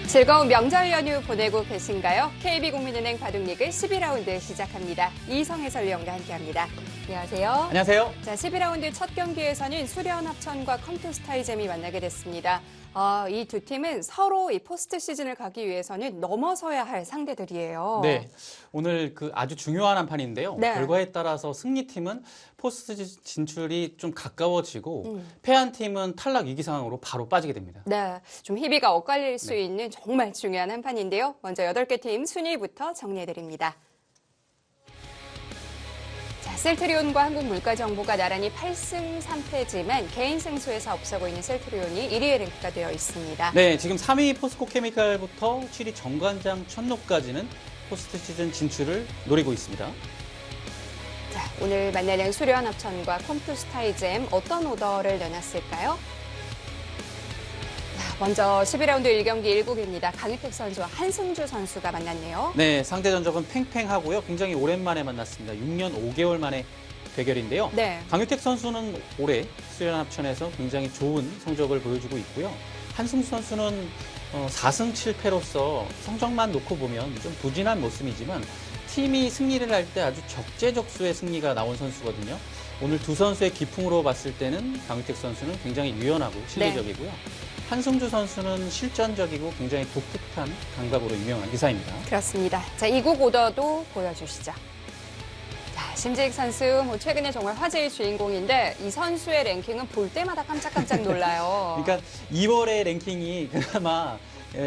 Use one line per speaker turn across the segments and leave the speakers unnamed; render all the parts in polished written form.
즐거운 명절 연휴 보내고 계신가요? KB국민은행 바둑리그 12라운드 시작합니다. 이성 해설위원과 함께합니다. 안녕하세요.
안녕하세요.
자, 12라운드 첫 경기에서는 수련합천과 컴투스타이잼이 만나게 됐습니다. 이 두 팀은 서로 이 포스트 시즌을 가기 위해서는 넘어서야 할 상대들이에요.
네, 오늘 아주 중요한 한 판인데요.
네.
결과에 따라서 승리팀은 포스트 진출이 좀 가까워지고 패한 팀은 탈락 위기 상황으로 바로 빠지게 됩니다.
네, 좀 희비가 엇갈릴 수 있는 정말 중요한 한 판인데요. 먼저 8개 팀 순위부터 정리해드립니다. 자, 셀트리온과 한국물가정보가 나란히 8승 3패지만 개인 승수에서 앞서고 있는 셀트리온이 1위에 랭크가 되어 있습니다.
네, 지금 3위 포스코 케미칼부터 7위 정관장 천록까지는 포스트 시즌 진출을 노리고 있습니다.
자, 오늘 만나는 수련합천과 컴투스타이잼 어떤 오더를 내놨을까요? 자, 먼저 11라운드 1경기 1국입니다. 강유택 선수와 한승주 선수가 만났네요.
네, 상대 전적은 팽팽하고요. 굉장히 오랜만에 만났습니다. 6년 5개월 만에 대결인데요.
네.
강유택 선수는 올해 수련합천에서 굉장히 좋은 성적을 보여주고 있고요. 한승주 선수는 4승 7패로서 성적만 놓고 보면 좀 부진한 모습이지만 팀이 승리를 할 때 아주 적재적소의 승리가 나온 선수거든요. 오늘 두 선수의 기풍으로 봤을 때는 강유택 선수는 굉장히 유연하고 실리적이고요. 한승주 선수는 실전적이고 굉장히 독특한 감각으로 유명한 기사입니다.
그렇습니다. 자, 2국 오더도 보여주시죠. 자, 심지익 선수 최근에 정말 화제의 주인공인데 이 선수의 랭킹은 볼 때마다 깜짝깜짝 놀라요.
그러니까 2월의 랭킹이 그나마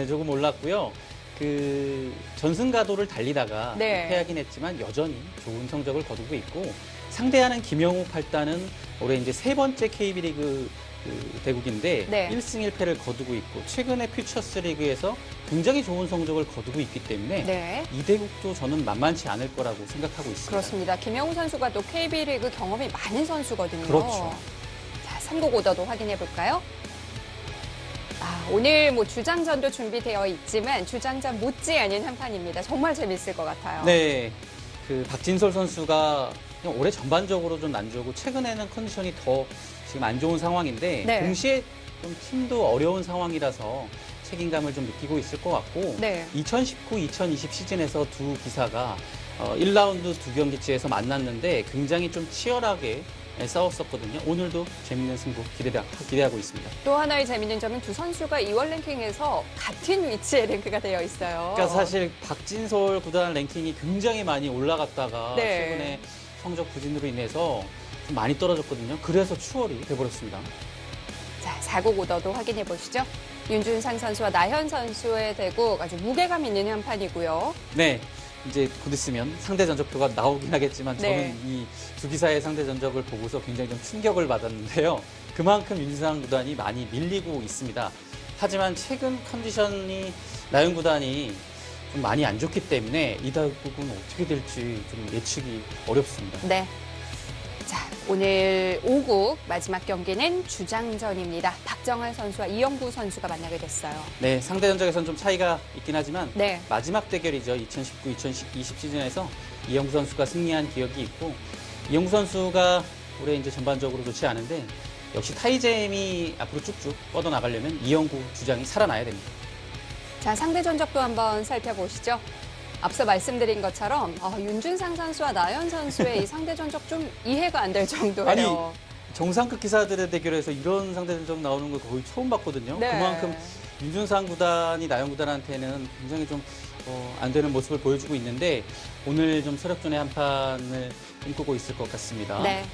조금 올랐고요. 전승가도를 달리다가
네.
패하긴 했지만 여전히 좋은 성적을 거두고 있고 상대하는 김영욱 8단은 올해 이제 세 번째 KB리그 대국인데
네.
1승 1패를 거두고 있고 최근에 퓨처스 리그에서 굉장히 좋은 성적을 거두고 있기 때문에
네.
이 대국도 저는 만만치 않을 거라고 생각하고 있습니다.
그렇습니다. 김영우 선수가 또 KB리그 경험이 많은 선수거든요.
그렇죠.
자, 3국 오더도 확인해 볼까요? 오늘 주장전도 준비되어 있지만 주장전 못지않은 한 판입니다. 정말 재밌을 것 같아요.
네, 박진솔 선수가 그냥 올해 전반적으로 좀 안 좋고 최근에는 컨디션이 더 지금 안 좋은 상황인데
네.
동시에 좀 팀도 어려운 상황이라서 책임감을 좀 느끼고 있을 것 같고
네.
2019-2020 시즌에서 두 기사가 1라운드 두 경기째에서 만났는데 굉장히 좀 치열하게 싸웠었거든요. 오늘도 재밌는 승부 기대하고 있습니다.
또 하나의 재밌는 점은 두 선수가 2월 랭킹에서 같은 위치에 랭크가 되어 있어요.
그러니까 사실 박진솔 구단 랭킹이 굉장히 많이 올라갔다가
네.
최근에 성적 부진으로 인해서 좀 많이 떨어졌거든요. 그래서 추월이 돼버렸습니다.
자, 4국 오더도 확인해 보시죠. 윤준상 선수와 나현 선수의 대국 아주 무게감 있는 한 판이고요.
네, 이제 곧 있으면 상대 전적표가 나오긴 하겠지만 저는
네.
이 두 기사의 상대 전적을 보고서 굉장히 좀 충격을 받았는데요. 그만큼 윤준상 구단이 많이 밀리고 있습니다. 하지만 최근 컨디션이 나현 구단이 좀 많이 안 좋기 때문에 이 대국은 어떻게 될지 좀 예측이 어렵습니다.
네. 자, 오늘 5국 마지막 경기는 주장전입니다. 박정환 선수와 이영구 선수가 만나게 됐어요.
네, 상대 전적에서는 좀 차이가 있긴 하지만
네.
마지막 대결이죠. 2019-2020 시즌에서 이영구 선수가 승리한 기억이 있고 이영구 선수가 올해 이제 전반적으로 좋지 않은데 역시 타이잼이 앞으로 쭉쭉 뻗어나가려면 이영구 주장이 살아나야 됩니다.
자, 상대 전적도 한번 살펴보시죠. 앞서 말씀드린 것처럼 윤준상 선수와 나현 선수의 이 상대 전적 좀 이해가 안 될 정도예요.
아니, 정상급 기사들의 대결에서 이런 상대 전적 나오는 거 거의 처음 봤거든요.
네.
그만큼 윤준상 구단이 나현 구단한테는 굉장히 좀 안 되는 모습을 보여주고 있는데 오늘 좀 서력전의 한 판을 꿈꾸고 있을 것 같습니다.
네.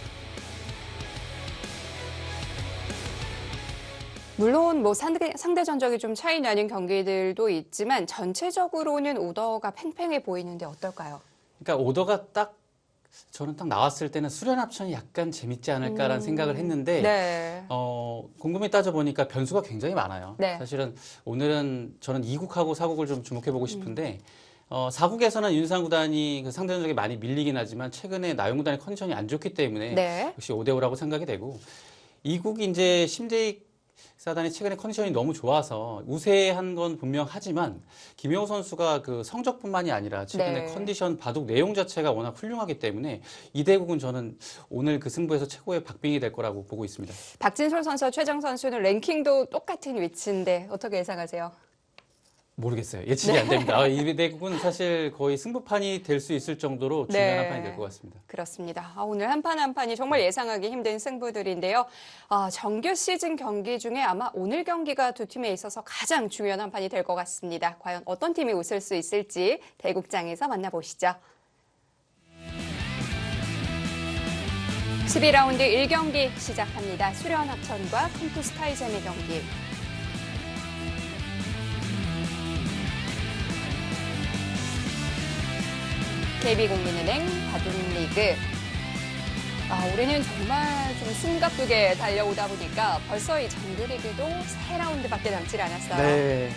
물론 상대 전적이 좀 차이 나는 경기들도 있지만 전체적으로는 오더가 팽팽해 보이는데 어떨까요?
그러니까 오더가 저는 딱 나왔을 때는 수련합천이 약간 재밌지 않을까라는 생각을 했는데
네.
곰곰이 따져보니까 변수가 굉장히 많아요.
네.
사실은 오늘은 저는 2국하고 4국을 좀 주목해보고 싶은데 4국에서는 윤상 구단이 상대 전적에 많이 밀리긴 하지만 최근에 나영 구단의 컨디션이 안 좋기 때문에
네.
역시 5대5라고 생각이 되고 2국이 이제 심재익 사단이 최근에 컨디션이 너무 좋아서 우세한 건 분명하지만 김영우 선수가 성적뿐만이 아니라 최근에
네.
컨디션 바둑 내용 자체가 워낙 훌륭하기 때문에 이 대국은 저는 오늘 승부에서 최고의 박빙이 될 거라고 보고 있습니다.
박진솔 선수와 최정 선수는 랭킹도 똑같은 위치인데 어떻게 예상하세요?
모르겠어요. 예측이 안 됩니다. 이 대국은 사실 거의 승부판이 될 수 있을 정도로 중요한
네.
한 판이 될 것 같습니다.
그렇습니다. 오늘 한 판 한 판이 정말 예상하기 힘든 승부들인데요. 정규 시즌 경기 중에 아마 오늘 경기가 두 팀에 있어서 가장 중요한 한 판이 될 것 같습니다. 과연 어떤 팀이 웃을 수 있을지 대국장에서 만나보시죠. 12라운드 1경기 시작합니다. 수련합천과 컴투스타이젠의 경기. KB국민은행 바둑리그. 올해는 정말 좀 숨가쁘게 달려오다 보니까 벌써 이 정규리그도 3라운드밖에 남질 않았어요.
네.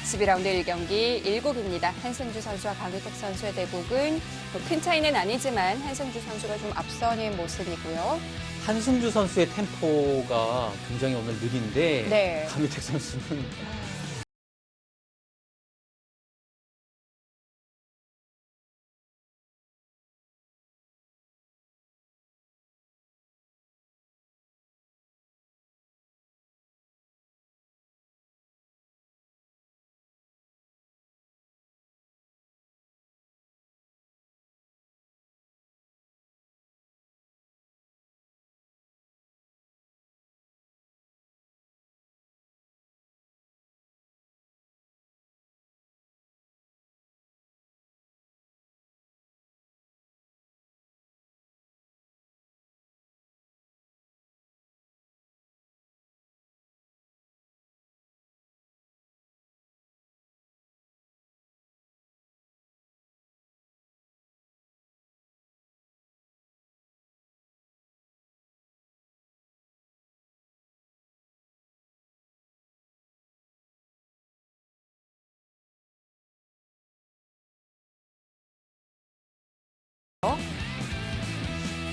12라운드 1경기 7입니다. 한승주 선수와 강유택 선수의 대국은 큰 차이는 아니지만 한승주 선수가 좀 앞서는 모습이고요.
한승주 선수의 템포가 굉장히 오늘 느린데
네.
강유택 선수는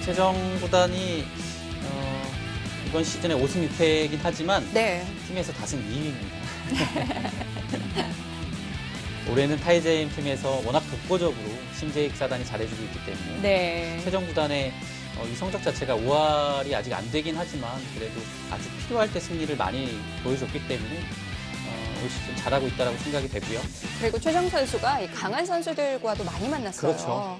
최정 구단이 이번 시즌에 5승 6패이긴 하지만
네.
팀에서 다승 2위입니다. 올해는 타이제임 팀에서 워낙 독보적으로 심재익 사단이 잘해주고 있기 때문에
네.
최정 구단의 이 성적 자체가 5할이 아직 안 되긴 하지만 그래도 아주 필요할 때 승리를 많이 보여줬기 때문에 올 시즌 잘하고 있다고 생각이 되고요.
그리고 최정 선수가 이 강한 선수들과도 많이 만났어요.
그렇죠.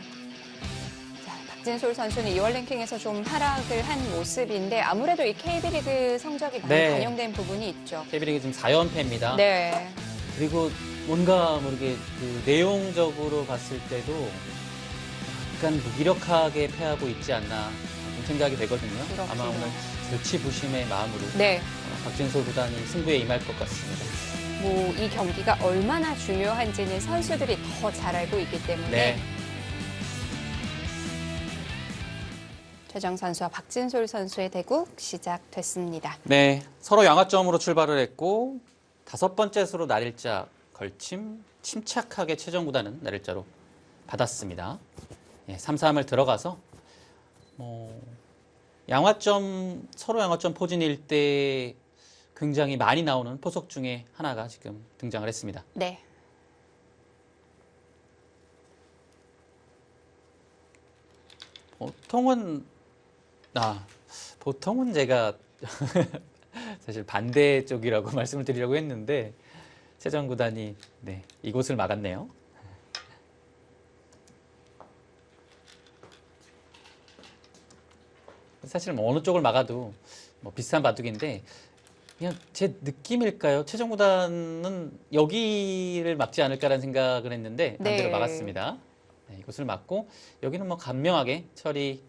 자, 박진솔 선수는 2월 랭킹에서 좀 하락을 한 모습인데 아무래도 이 KB리그 성적이 많이
네.
반영된 부분이 있죠.
KB리그 지금 4연패입니다.
네.
그리고 뭔가 모르게 그 내용적으로 봤을 때도 약간 무기력하게 패하고 있지 않나 좀 생각이 되거든요.
그렇군요.
아마 오늘 절치부심의 마음으로
네.
박진솔 구단이 승부에 임할 것 같습니다.
뭐 이 경기가 얼마나 중요한지는 선수들이 더 잘 알고 있기 때문에
네.
최정 선수와 박진솔 선수의 대국 시작됐습니다.
네, 서로 양화점으로 출발을 했고 5번째 수로 날일자 걸침 침착하게 최정 구단은 날일자로 받았습니다. 네, 3-3을 들어가서 양화점 서로 양화점 포진일 때 굉장히 많이 나오는 포석 중에 하나가 지금 등장을 했습니다.
네.
보통은 제가 사실 반대 쪽이라고 말씀을 드리려고 했는데 최정 구단이 네, 이곳을 막았네요. 사실 뭐 어느 쪽을 막아도 뭐 비슷한 바둑인데 그냥 제 느낌일까요? 최정 구단은 여기를 막지 않을까라는 생각을 했는데 반대로
네.
막았습니다. 네, 이곳을 막고 여기는 뭐 간명하게 처리된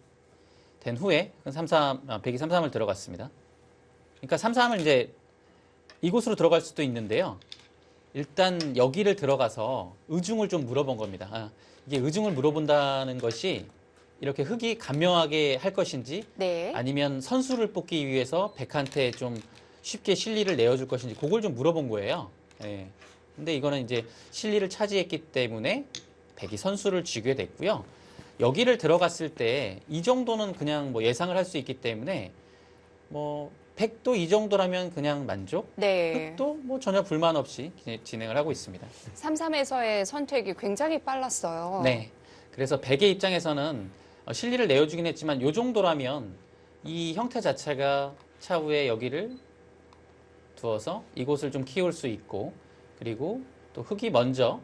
후에 3-3, 백이 3-3을 들어갔습니다. 그러니까 3-3을 이제 이곳으로 들어갈 수도 있는데요. 일단 여기를 들어가서 의중을 좀 물어본 겁니다. 이게 의중을 물어본다는 것이 이렇게 흙이 간명하게 할 것인지
네.
아니면 선수를 뽑기 위해서 백한테 좀 쉽게 실리를 내어줄 것인지 그걸 좀 물어본 거예요. 예. 근데 이거는 이제 실리를 차지했기 때문에 백이 선수를 쥐게 됐고요. 여기를 들어갔을 때 이 정도는 그냥 뭐 예상을 할 수 있기 때문에 뭐 백도 이 정도라면 그냥 만족.
네.
흑도 뭐 전혀 불만 없이 진행을 하고 있습니다.
3-3에서의 선택이 굉장히 빨랐어요.
네. 그래서 백의 입장에서는 실리를 내어주긴 했지만 이 정도라면 이 형태 자체가 차후에 여기를 두어서 이곳을 좀 키울 수 있고 그리고 또 흙이 먼저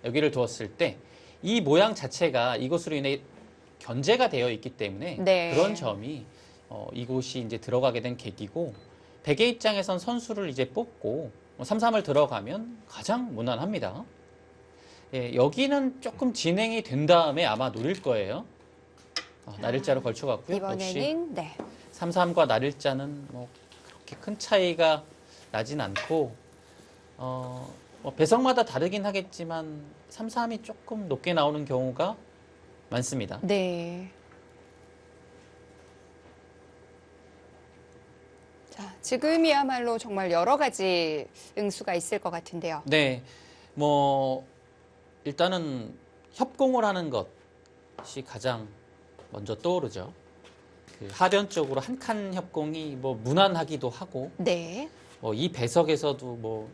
여기를 두었을 때 이 모양 자체가 이것으로 인해 견제가 되어 있기 때문에
네.
그런 점이 이곳이 이제 들어가게 된 계기고 백의 입장에선 선수를 이제 뽑고 3-3을 들어가면 가장 무난합니다. 예, 여기는 조금 진행이 된 다음에 아마 노릴 거예요. 나릴자로 걸쳐갔고요. 역시
이번에는 네.
3-3과 나릴자는 뭐 그렇게 큰 차이가 나진 않고 뭐 배석마다 다르긴 하겠지만 3-3이 조금 높게 나오는 경우가 많습니다.
네. 자, 지금이야말로 정말 여러 가지 응수가 있을 것 같은데요.
네, 뭐 일단은 협공을 하는 것이 가장 먼저 떠오르죠. 그 하변 쪽으로 한 칸 협공이 뭐 무난하기도 하고
네.
뭐 이 배석에서도 뭐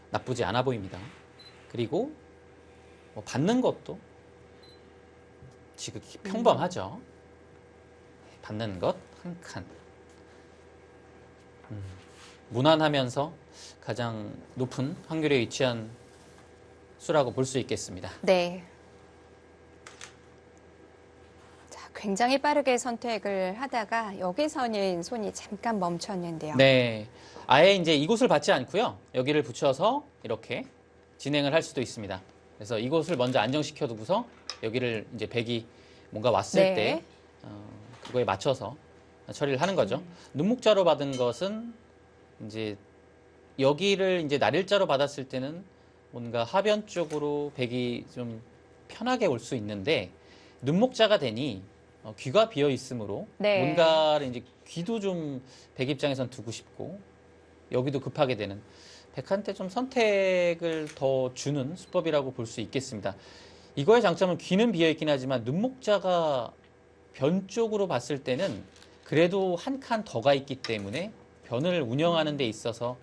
나쁘지 않아 보입니다. 그리고 뭐 받는 것도 지극히 평범하죠. 받는 것 한 칸. 무난하면서 가장 높은 확률에 위치한 수라고 볼 수 있겠습니다.
네. 자, 굉장히 빠르게 선택을 하다가 여기서는 손이 잠깐 멈췄는데요.
네. 아예 이제 이곳을 받지 않고요. 여기를 붙여서 이렇게 진행을 할 수도 있습니다. 그래서 이곳을 먼저 안정시켜 두고서 여기를 이제 백이 뭔가 왔을
네.
때 그거에 맞춰서 처리를 하는 거죠. 눈목자로 받은 것은 이제 여기를 이제 나릴자로 받았을 때는 뭔가 하변 쪽으로 백이 좀 편하게 올 수 있는데 눈목자가 되니 귀가 비어 있으므로
네.
뭔가를 이제 귀도 좀 백 입장에선 두고 싶고 여기도 급하게 되는 백한테 좀 선택을 더 주는 수법이라고 볼 수 있겠습니다. 이거의 장점은 귀는 비어 있긴 하지만 눈목자가 변 쪽으로 봤을 때는 그래도 한 칸 더가 있기 때문에 변을 운영하는 데 있어서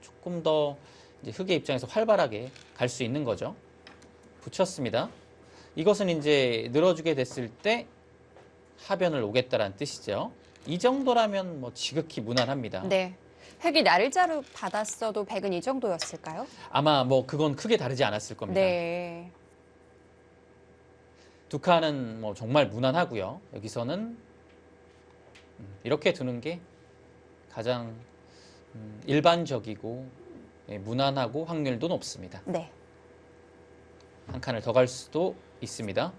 조금 더 이제 흑의 입장에서 활발하게 갈 수 있는 거죠. 붙였습니다. 이것은 이제 늘어주게 됐을 때 하변을 오겠다라는 뜻이죠. 이 정도라면 뭐 지극히 무난합니다.
네. 획이 나릴자로 받았어도 백은 이 정도였을까요?
아마 뭐 그건 크게 다르지 않았을 겁니다.
네.
두 칸은 뭐 정말 무난하고요. 여기서는 이렇게 두는 게 가장 일반적이고 무난하고 확률도 높습니다.
네.
한 칸을 더 갈 수도 있습니다.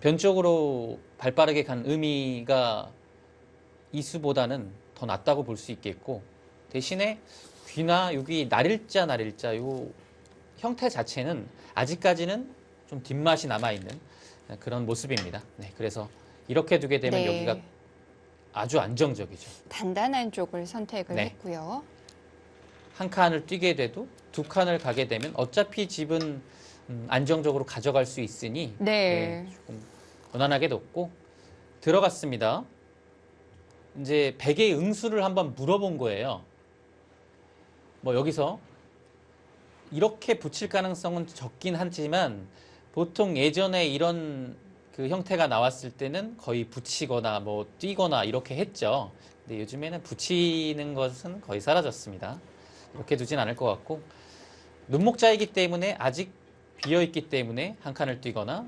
변 쪽으로 발빠르게 간 의미가 이수보다는 더 낫다고 볼 수 있겠고 대신에 귀나 여기 나릴자 요 형태 자체는 아직까지는 좀 뒷맛이 남아있는 그런 모습입니다. 네, 그래서 이렇게 두게 되면
네.
여기가 아주 안정적이죠.
단단한 쪽을 선택을
네.
했고요.
한 칸을 뛰게 돼도 두 칸을 가게 되면 어차피 집은 안정적으로 가져갈 수 있으니
네.
조금 무난하게 놓고 들어갔습니다. 이제 백의 응수를 한번 물어본 거예요. 뭐 여기서 이렇게 붙일 가능성은 적긴 하지만 보통 예전에 이런 그 형태가 나왔을 때는 거의 붙이거나 뭐 뛰거나 이렇게 했죠. 근데 요즘에는 붙이는 것은 거의 사라졌습니다. 이렇게 두진 않을 것 같고 눈목자이기 때문에 아직 비어있기 때문에 한 칸을 뛰거나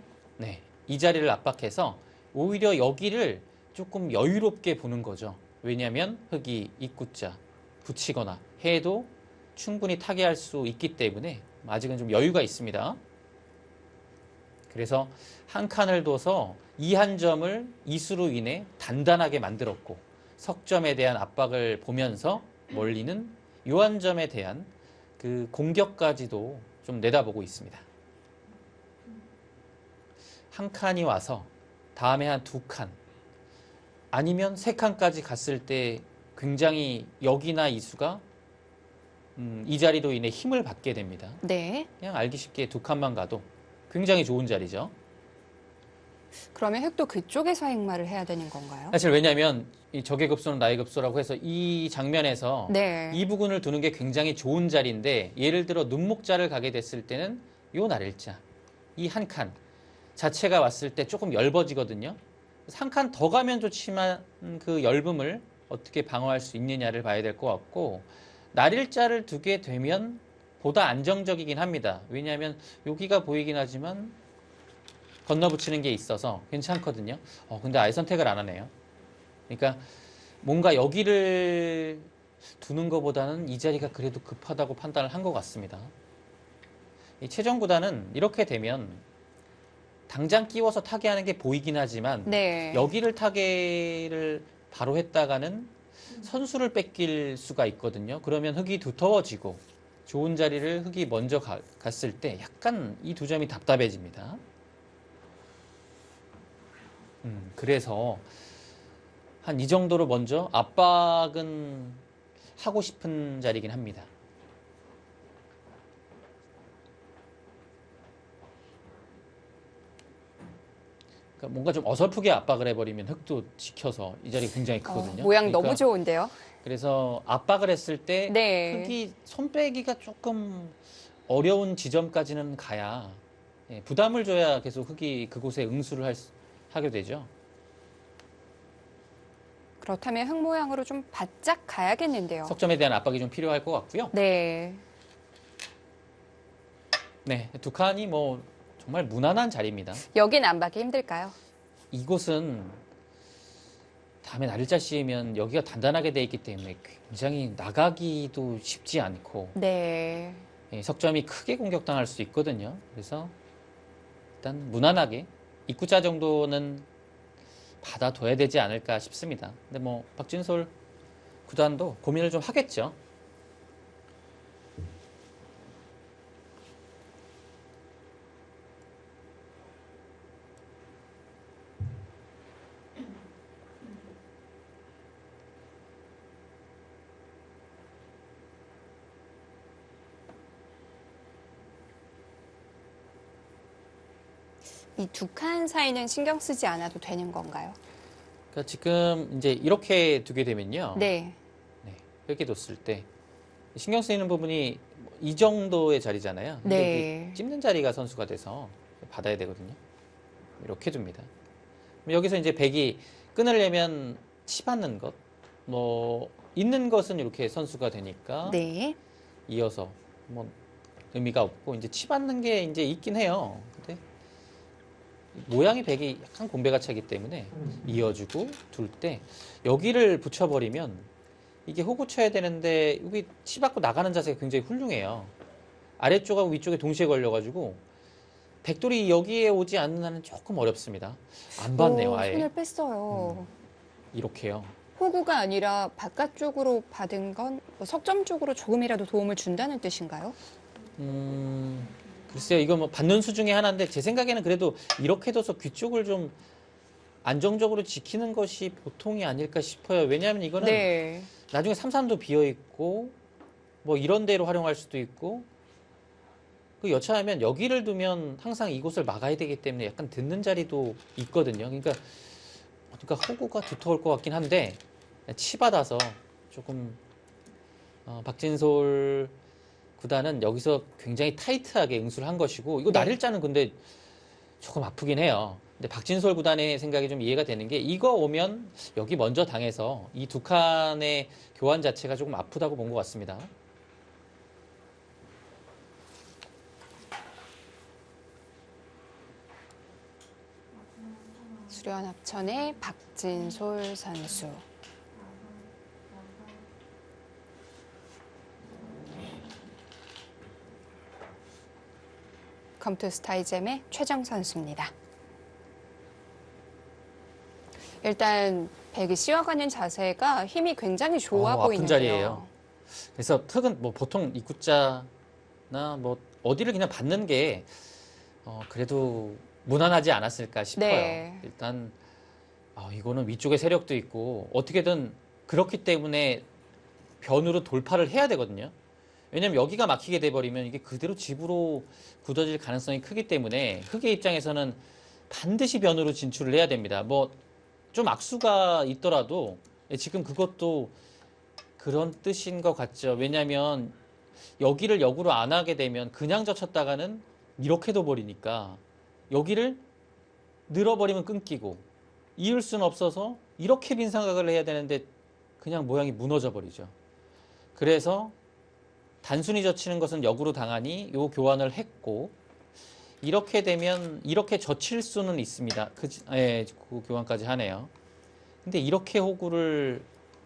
이 자리를 압박해서 오히려 여기를 조금 여유롭게 보는 거죠. 왜냐하면 흙이 입구자 붙이거나 해도 충분히 타개할 수 있기 때문에 아직은 좀 여유가 있습니다. 그래서 한 칸을 둬서 이 한 점을 이수로 인해 단단하게 만들었고 석점에 대한 압박을 보면서 멀리는 이 한 점에 대한 그 공격까지도 좀 내다보고 있습니다. 한 칸이 와서 다음에 한 두 칸 아니면 세 칸까지 갔을 때 굉장히 여기나 이수가 이 자리로 인해 힘을 받게 됩니다.
네.
그냥 알기 쉽게 두 칸만 가도 굉장히 좋은 자리죠.
그러면 획도 그쪽에서 행마를 해야 되는 건가요?
사실 왜냐하면 이 적의 급소는 나의 급소라고 해서 이 장면에서
네.
이 부분을 두는 게 굉장히 좋은 자리인데 예를 들어 눈목자를 가게 됐을 때는 요 나릴자 이 한 칸 자체가 왔을 때 조금 엷어지거든요. 한 칸 더 가면 좋지만 그 엷음을 어떻게 방어할 수 있느냐를 봐야 될 것 같고 날일자를 두게 되면 보다 안정적이긴 합니다. 왜냐하면 여기가 보이긴 하지만 건너붙이는 게 있어서 괜찮거든요. 근데 아예 선택을 안 하네요. 그러니까 뭔가 여기를 두는 것보다는 이 자리가 그래도 급하다고 판단을 한 것 같습니다. 이 최종 구단은 이렇게 되면 당장 끼워서 타개하는 게 보이긴 하지만
네.
여기를 타개를 바로 했다가는 선수를 뺏길 수가 있거든요. 그러면 흙이 두터워지고 좋은 자리를 흙이 먼저 갔을 때 약간 이 두 점이 답답해집니다. 그래서 한 이 정도로 먼저 압박은 하고 싶은 자리긴 합니다. 그러니까 뭔가 좀 어설프게 압박을 해버리면 흙도 지켜서 이 자리가 굉장히 크거든요.
모양
그러니까
너무 좋은데요.
그래서 압박을 했을 때
네.
흙이 손 빼기가 조금 어려운 지점까지는 가야 부담을 줘야 계속 흙이 그곳에 응수를 하게 되죠.
그렇다면 흙 모양으로 좀 바짝 가야겠는데요.
석점에 대한 압박이 좀 필요할 것 같고요.
네.
네, 두 칸이 뭐 정말 무난한 자리입니다.
여긴 안 받기 힘들까요?
이곳은 다음에 날짜 씌우면 여기가 단단하게 돼 있기 때문에 굉장히 나가기도 쉽지 않고
네.
석점이 크게 공격당할 수 있거든요. 그래서 일단 무난하게 입구자 정도는 받아둬야 되지 않을까 싶습니다. 근데 뭐 박진솔 구단도 고민을 좀 하겠죠.
이 두 칸 사이는 신경 쓰지 않아도 되는 건가요?
그러니까 지금 이제 이렇게 두게 되면요.
네.
네, 이렇게 뒀을 때 신경 쓰이는 부분이 이 정도의 자리잖아요. 근데
네.
여기 찝는 자리가 선수가 돼서 받아야 되거든요. 이렇게 둡니다. 여기서 이제 백이 끊으려면 치받는 것, 뭐 있는 것은 이렇게 선수가 되니까
네.
이어서 뭐 의미가 없고 이제 치받는 게 이제 있긴 해요. 근데 모양이 백이 약간 곰배가 차기 때문에 이어주고 둘 때 여기를 붙여버리면 이게 호구 쳐야 되는데 여기 치받고 나가는 자세가 굉장히 훌륭해요. 아래쪽하고 위쪽에 동시에 걸려가지고 백돌이 여기에 오지 않는 한은 조금 어렵습니다. 안 받네요, 아예.
손을 뺐어요.
이렇게요.
호구가 아니라 바깥쪽으로 받은 건뭐 석점 쪽으로 조금이라도 도움을 준다는 뜻인가요?
글쎄요, 이거 뭐 받는 수 중에 하나인데 제 생각에는 그래도 이렇게 둬서 귀 쪽을 좀 안정적으로 지키는 것이 보통이 아닐까 싶어요. 왜냐하면 이거는
네.
나중에 삼삼도 비어 있고 뭐 이런 데로 활용할 수도 있고 그 여차하면 여기를 두면 항상 이곳을 막아야 되기 때문에 약간 듣는 자리도 있거든요. 그러니까 호구가 두터울 것 같긴 한데 치받아서 조금 박진솔 구단은 여기서 굉장히 타이트하게 응수를 한 것이고 이거
네.
날일자는 근데 조금 아프긴 해요. 근데 박진솔 구단의 생각이 좀 이해가 되는 게 이거 오면 여기 먼저 당해서 이 두 칸의 교환 자체가 조금 아프다고 본 것 같습니다.
수련합천의 박진솔 선수. 컴투 스타이잼의 최정 선수입니다. 일단 백이 씌워가는 자세가 힘이 굉장히 좋아
아픈
보이는데요.
자리예요. 그래서 턱은 뭐 보통 입구자나 뭐 어디를 그냥 받는 게 그래도 무난하지 않았을까 싶어요.
네.
일단 이거는 위쪽에 세력도 있고 어떻게든 그렇기 때문에 변으로 돌파를 해야 되거든요. 왜냐면 여기가 막히게 돼버리면 이게 그대로 집으로 굳어질 가능성이 크기 때문에 흑의 입장에서는 반드시 변으로 진출을 해야 됩니다. 뭐 좀 악수가 있더라도 지금 그것도 그런 뜻인 것 같죠. 왜냐하면 여기를 역으로 안 하게 되면 그냥 젖혔다가는 이렇게 둬버리니까 여기를 늘어버리면 끊기고 이을 수는 없어서 이렇게 빈상각을 해야 되는데 그냥 모양이 무너져 버리죠. 그래서 단순히 젖히는 것은 역으로 당하니 요 교환을 했고 이렇게 되면 이렇게 젖힐 수는 있습니다. 그 교환까지 하네요. 근데 이렇게 호구를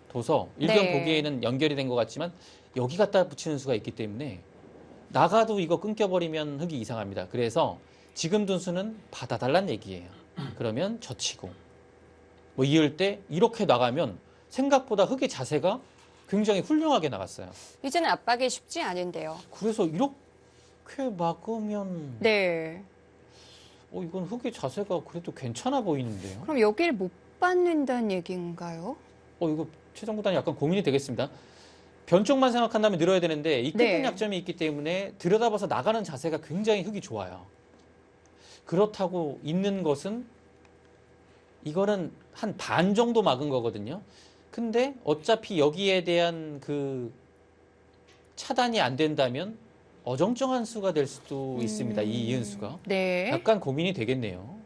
둬서 일견
네.
보기에는 연결이 된 것 같지만 여기 갖다 붙이는 수가 있기 때문에 나가도 이거 끊겨버리면 흙이 이상합니다. 그래서 지금 둔 수는 받아달란 얘기예요. 그러면 젖히고 뭐 이을 때 이렇게 나가면 생각보다 흙의 자세가 굉장히 훌륭하게 나갔어요.
이제는 압박이 쉽지 않은데요.
그래서 이렇게 막으면
네.
이건 흙의 자세가 그래도 괜찮아 보이는데요.
그럼 여기를 못 받는다는 얘기인가요?
이거 최정구단이 약간 고민이 되겠습니다. 변쪽만 생각한다면 늘어야 되는데 이 끝은
네.
약점이 있기 때문에 들여다봐서 나가는 자세가 굉장히 흙이 좋아요. 그렇다고 있는 것은 이거는 한 반 정도 막은 거거든요. 근데 어차피 여기에 대한 그 차단이 안 된다면 어정쩡한 수가 될 수도 있습니다. 이 이은수가.
네.
약간 고민이 되겠네요.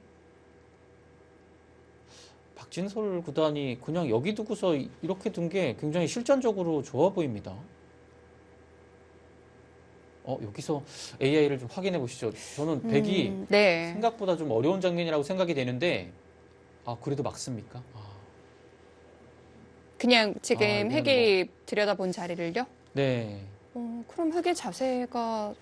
박진솔 구단이 그냥 여기 두고서 이렇게 둔 게 굉장히 실전적으로 좋아 보입니다. 여기서 AI를 좀 확인해 보시죠. 저는 백이
네.
생각보다 좀 어려운 장면이라고 생각이 되는데 그래도 막습니까?
그냥 지금
이거는
획이 들여다본 자리를요?
네.
그럼 획의 자세가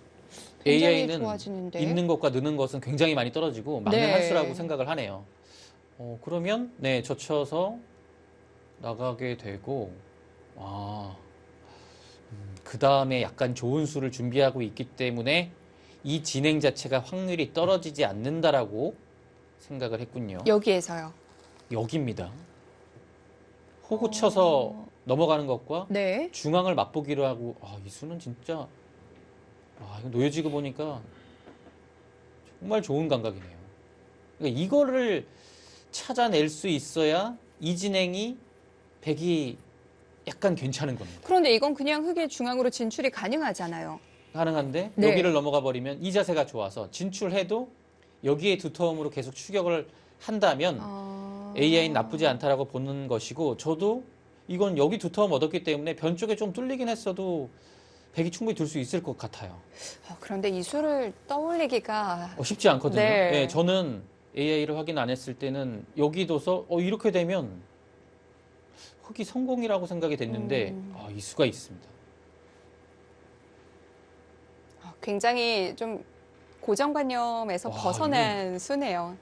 굉장히
AI는
좋아지는데.
있는 것과 느는 것은 굉장히 많이 떨어지고 막는
네.
한 수라고 생각을 하네요. 그러면 젖혀서 나가게 되고 그 다음에 약간 좋은 수를 준비하고 있기 때문에 이 진행 자체가 확률이 떨어지지 않는다라고 생각을 했군요.
여기에서요.
여기입니다. 호구 쳐서 넘어가는 것과
네.
중앙을 맛보기로 하고 이 수는 진짜 이거 놓여지고 보니까 정말 좋은 감각이네요. 그러니까 이거를 찾아낼 수 있어야 이 진행이 백이 약간 괜찮은 겁니다.
그런데 이건 그냥 흙의 중앙으로 진출이 가능하잖아요.
가능한데
네.
여기를 넘어가 버리면 이 자세가 좋아서 진출해도 여기에 두터움으로 계속 추격을 한다면 AI는 나쁘지 않다라고 보는 것이고 저도 이건 여기 두터움 얻었기 때문에 변 쪽에 좀 뚫리긴 했어도 백이 충분히 둘 수 있을 것 같아요.
그런데 이 수를 떠올리기가
쉽지 않거든요.
네.
네, 저는 AI를 확인 안 했을 때는 여기 둬서 이렇게 되면 흙이 성공이라고 생각이 됐는데 이 수가 있습니다.
굉장히 좀 고정관념에서 벗어난 수네요.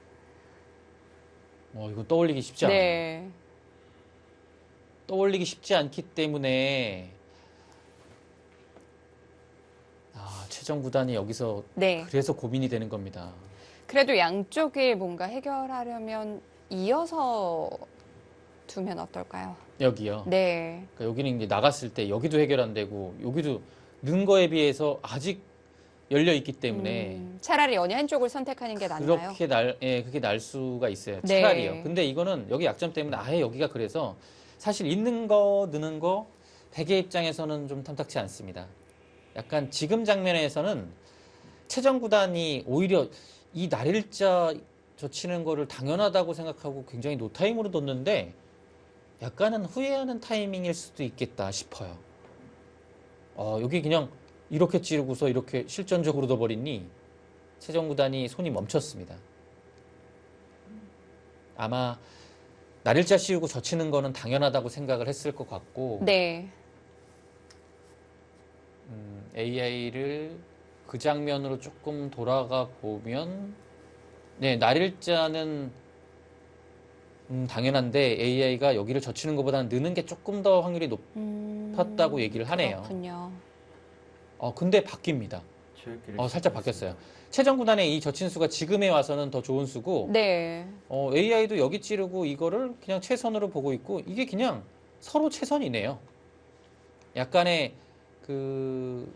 이거 떠올리기 쉽지 않아요.
네.
떠올리기 쉽지 않기 때문에 최정 구단이 여기서
네.
그래서 고민이 되는 겁니다.
그래도 양쪽이 뭔가 해결하려면 이어서 두면 어떨까요?
여기요.
네.
그러니까 여기는 이제 나갔을 때 여기도 해결 안 되고 여기도 는 거에 비해서 아직 열려 있기 때문에
차라리 어느 한쪽을 선택하는 게 낫나요?
그게 날 수가 있어요.
네.
차라리요. 근데 이거는 여기 약점 때문에 아예 여기가 그래서 사실 있는 거, 느는 거 백의 입장에서는 좀 탐탁치 않습니다. 약간 지금 장면에서는 최정 구단이 오히려 이 날일자 젖히는 거를 당연하다고 생각하고 굉장히 노타임으로 뒀는데 약간은 후회하는 타이밍일 수도 있겠다 싶어요. 여기 그냥 이렇게 찌르고서 이렇게 실전적으로 둬버리니 최정 구단이 손이 멈췄습니다. 아마 날일자 씌우고 젖히는 거는 당연하다고 생각을 했을 것 같고
네.
AI를 그 장면으로 조금 돌아가 보면 네, 날일자는 당연한데 AI가 여기를 젖히는 것보다는 느는 게 조금 더 확률이 높았다고 얘기를 하네요.
그렇군요.
근데 바뀝니다. 살짝 바뀌었어요. 최정 구단의 이 젖힌 수가 지금에 와서는 더 좋은 수고
네.
AI도 여기 찌르고 이거를 그냥 최선으로 보고 있고 이게 그냥 서로 최선이네요. 약간의 그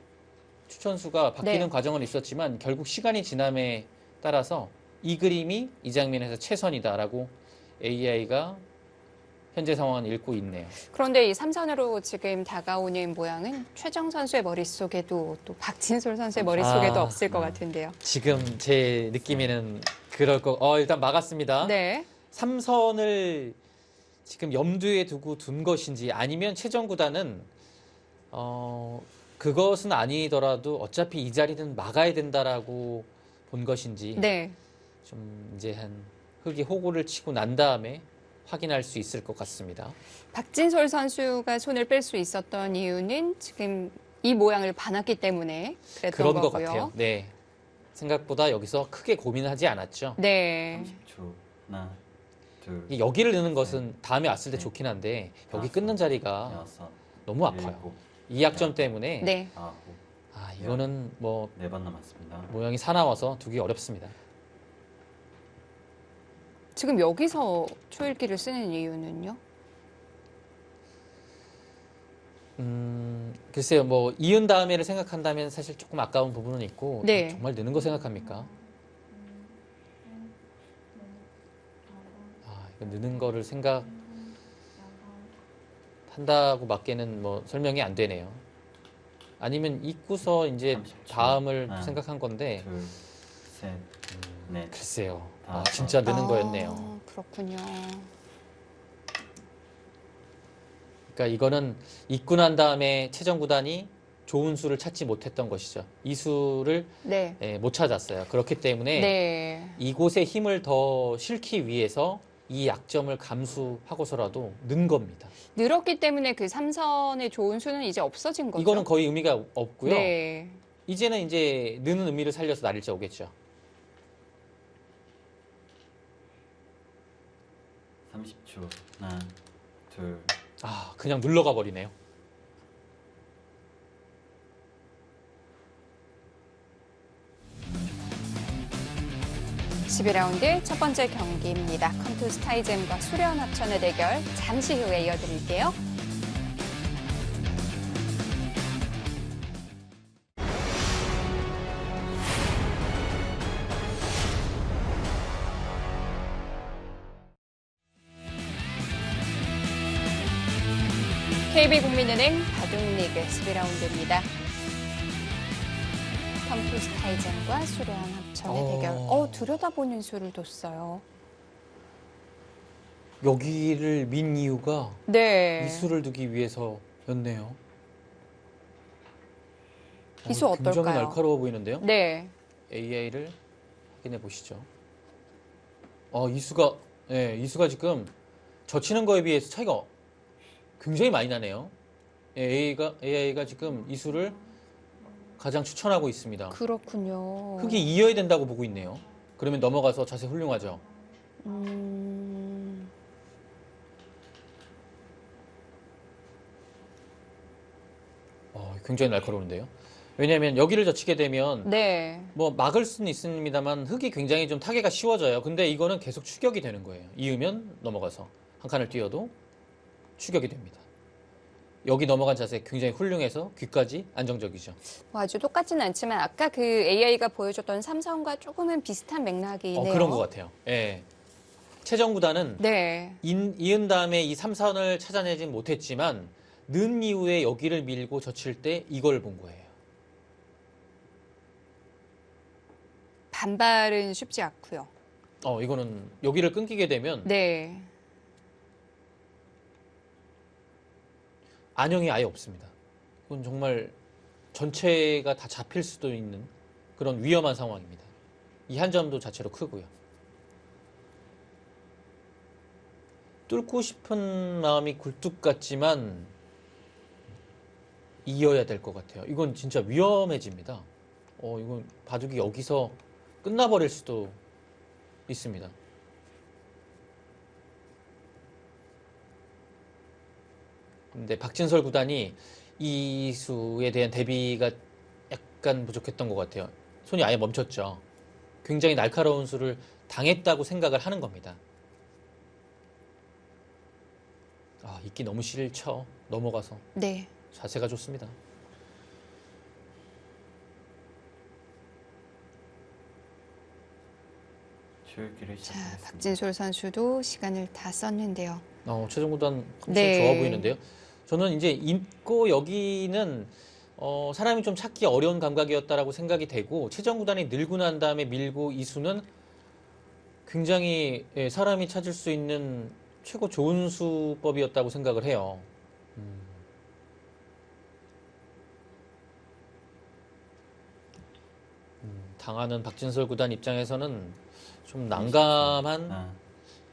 추천수가 바뀌는
네.
과정은 있었지만 결국 시간이 지남에 따라서 이 그림이 이 장면에서 최선이다라고 AI가 현재 상황은 읽고 있네요.
그런데 이 삼선으로 지금 다가오는 모양은 최정 선수의 머릿속에도 또 박진솔 선수의 머릿속에도 없을 것 같은데요.
지금 제 느낌에는 그럴 일단 막았습니다.
네.
삼선을 지금 염두에 두고 둔 것인지 아니면 최정 구단은 그것은 아니더라도 어차피 이 자리는 막아야 된다라고 본 것인지
네.
좀 이제 한 흙이 호구를 치고 난 다음에 확인할 수 있을 것 같습니다.
박진솔 선수가 손을 뺄 수 있었던 이유는 지금 이 모양을 봐놨기 때문에 그랬던
그런 것
거고요.
같아요. 네. 생각보다 여기서 크게 고민하지 않았죠.
네.
30초. 하나, 둘,
이 여기를 넣는 것은 다음에 왔을 때 좋긴 한데 여기 끊는 자리가
여섯,
너무 아파요.
일곱,
이 약점 때문에
네.
아홉,
아, 이거는 뭐
네 번 남았습니다.
모양이 사나워서 두기 어렵습니다.
지금 여기서 초읽기를 쓰는 이유는요?
글쎄요, 뭐 이은 다음에를 생각한다면 사실 조금 아까운 부분은 있고
네.
정말 느는 거 생각합니까? 아, 이거 느는 거를 생각한다고 밖에는 뭐 설명이 안 되네요. 아니면 잊고서 이제
30초.
다음을
하나,
생각한 건데
둘, 셋, 넷.
글쎄요, 아,
다섯.
진짜 느는 거였네요.
그렇군요.
그러니까 이거는 잊고 난 다음에 최정 구단이 좋은 수를 찾지 못했던 것이죠. 이 수를
네.
못 찾았어요. 그렇기 때문에
네.
이곳에 힘을 더 실기 위해서 이 약점을 감수하고서라도 는 겁니다.
늘었기 때문에 그 삼선의 좋은 수는 이제 없어진 거죠.
이거는 거의 의미가 없고요.
네.
이제는 이제 느는 의미를 살려서 날일자 오겠죠.
30초. 하나, 둘,
아, 그냥 눌러가 버리네요.
(12) 라운드 첫 번째 경기입니다. 컴투스 타이젠과 수련 합천의 대결 잠시 후에 이어드릴게요. KB국민은행 바둑리그 12라운드입니다. 컴투스 타이젠과 수련 합천의 대결. 들여다보는 수를 뒀어요.
여기를 민 이유가
네.
이 수를 두기 위해서였네요.
이수
굉장히
어떨까요?
날카로워 보이는데요.
네.
AI를 확인해 보시죠. 이수가 지금 젖히는 거에 비해서 차이가 굉장히 많이 나네요. AI가 지금 이수를 가장 추천하고 있습니다.
그렇군요.
흙이 이어야 된다고 보고 있네요. 그러면 넘어가서 자세 훌륭하죠. 굉장히 날카로운데요. 왜냐하면 여기를 젖히게 되면
네.
뭐 막을 수는 있습니다만 흙이 굉장히 좀 타개가 쉬워져요. 근데 이거는 계속 추격이 되는 거예요. 이으면 넘어가서 한 칸을 뛰어도 추격이 됩니다. 여기 넘어간 자세 굉장히 훌륭해서 귀까지 안정적이죠.
뭐 아주 똑같지는 않지만 아까 그 AI가 보여줬던 삼선과 조금은 비슷한 맥락이네요.
그런 것 같아요. 예. 최정 구단은
네.
이은 다음에 이 삼선을 찾아내지 못했지만 는 이후에 여기를 밀고 젖힐 때 이걸 본 거예요.
반발은 쉽지 않고요.
이거는 여기를 끊기게 되면
네.
안형이 아예 없습니다. 이건 정말 전체가 다 잡힐 수도 있는 그런 위험한 상황입니다. 이 한 점도 자체로 크고요. 뚫고 싶은 마음이 굴뚝 같지만 이어야 될 것 같아요. 이건 진짜 위험해집니다. 이건 바둑이 여기서 끝나버릴 수도 있습니다. 근데 박진설 구단이 이 수에 대한 대비가 약간 부족했던 것 같아요. 손이 아예 멈췄죠. 굉장히 날카로운 수를 당했다고 생각을 하는 겁니다. 잊기 너무 싫죠. 넘어가서.
네.
자세가 좋습니다.
초읽기를
자,
시작하겠습니다.
박진솔 선수도 시간을 다 썼는데요.
최종 구단 컨디션
네.
좋아 보이는데요. 저는 이제 읽고 여기는 사람이 좀 찾기 어려운 감각이었다라고 생각이 되고 최정 구단이 늘고 난 다음에 밀고 이수는 굉장히 사람이 찾을 수 있는 최고 좋은 수법이었다고 생각을 해요. 당하는 박진솔 구단 입장에서는 좀 난감한
하나,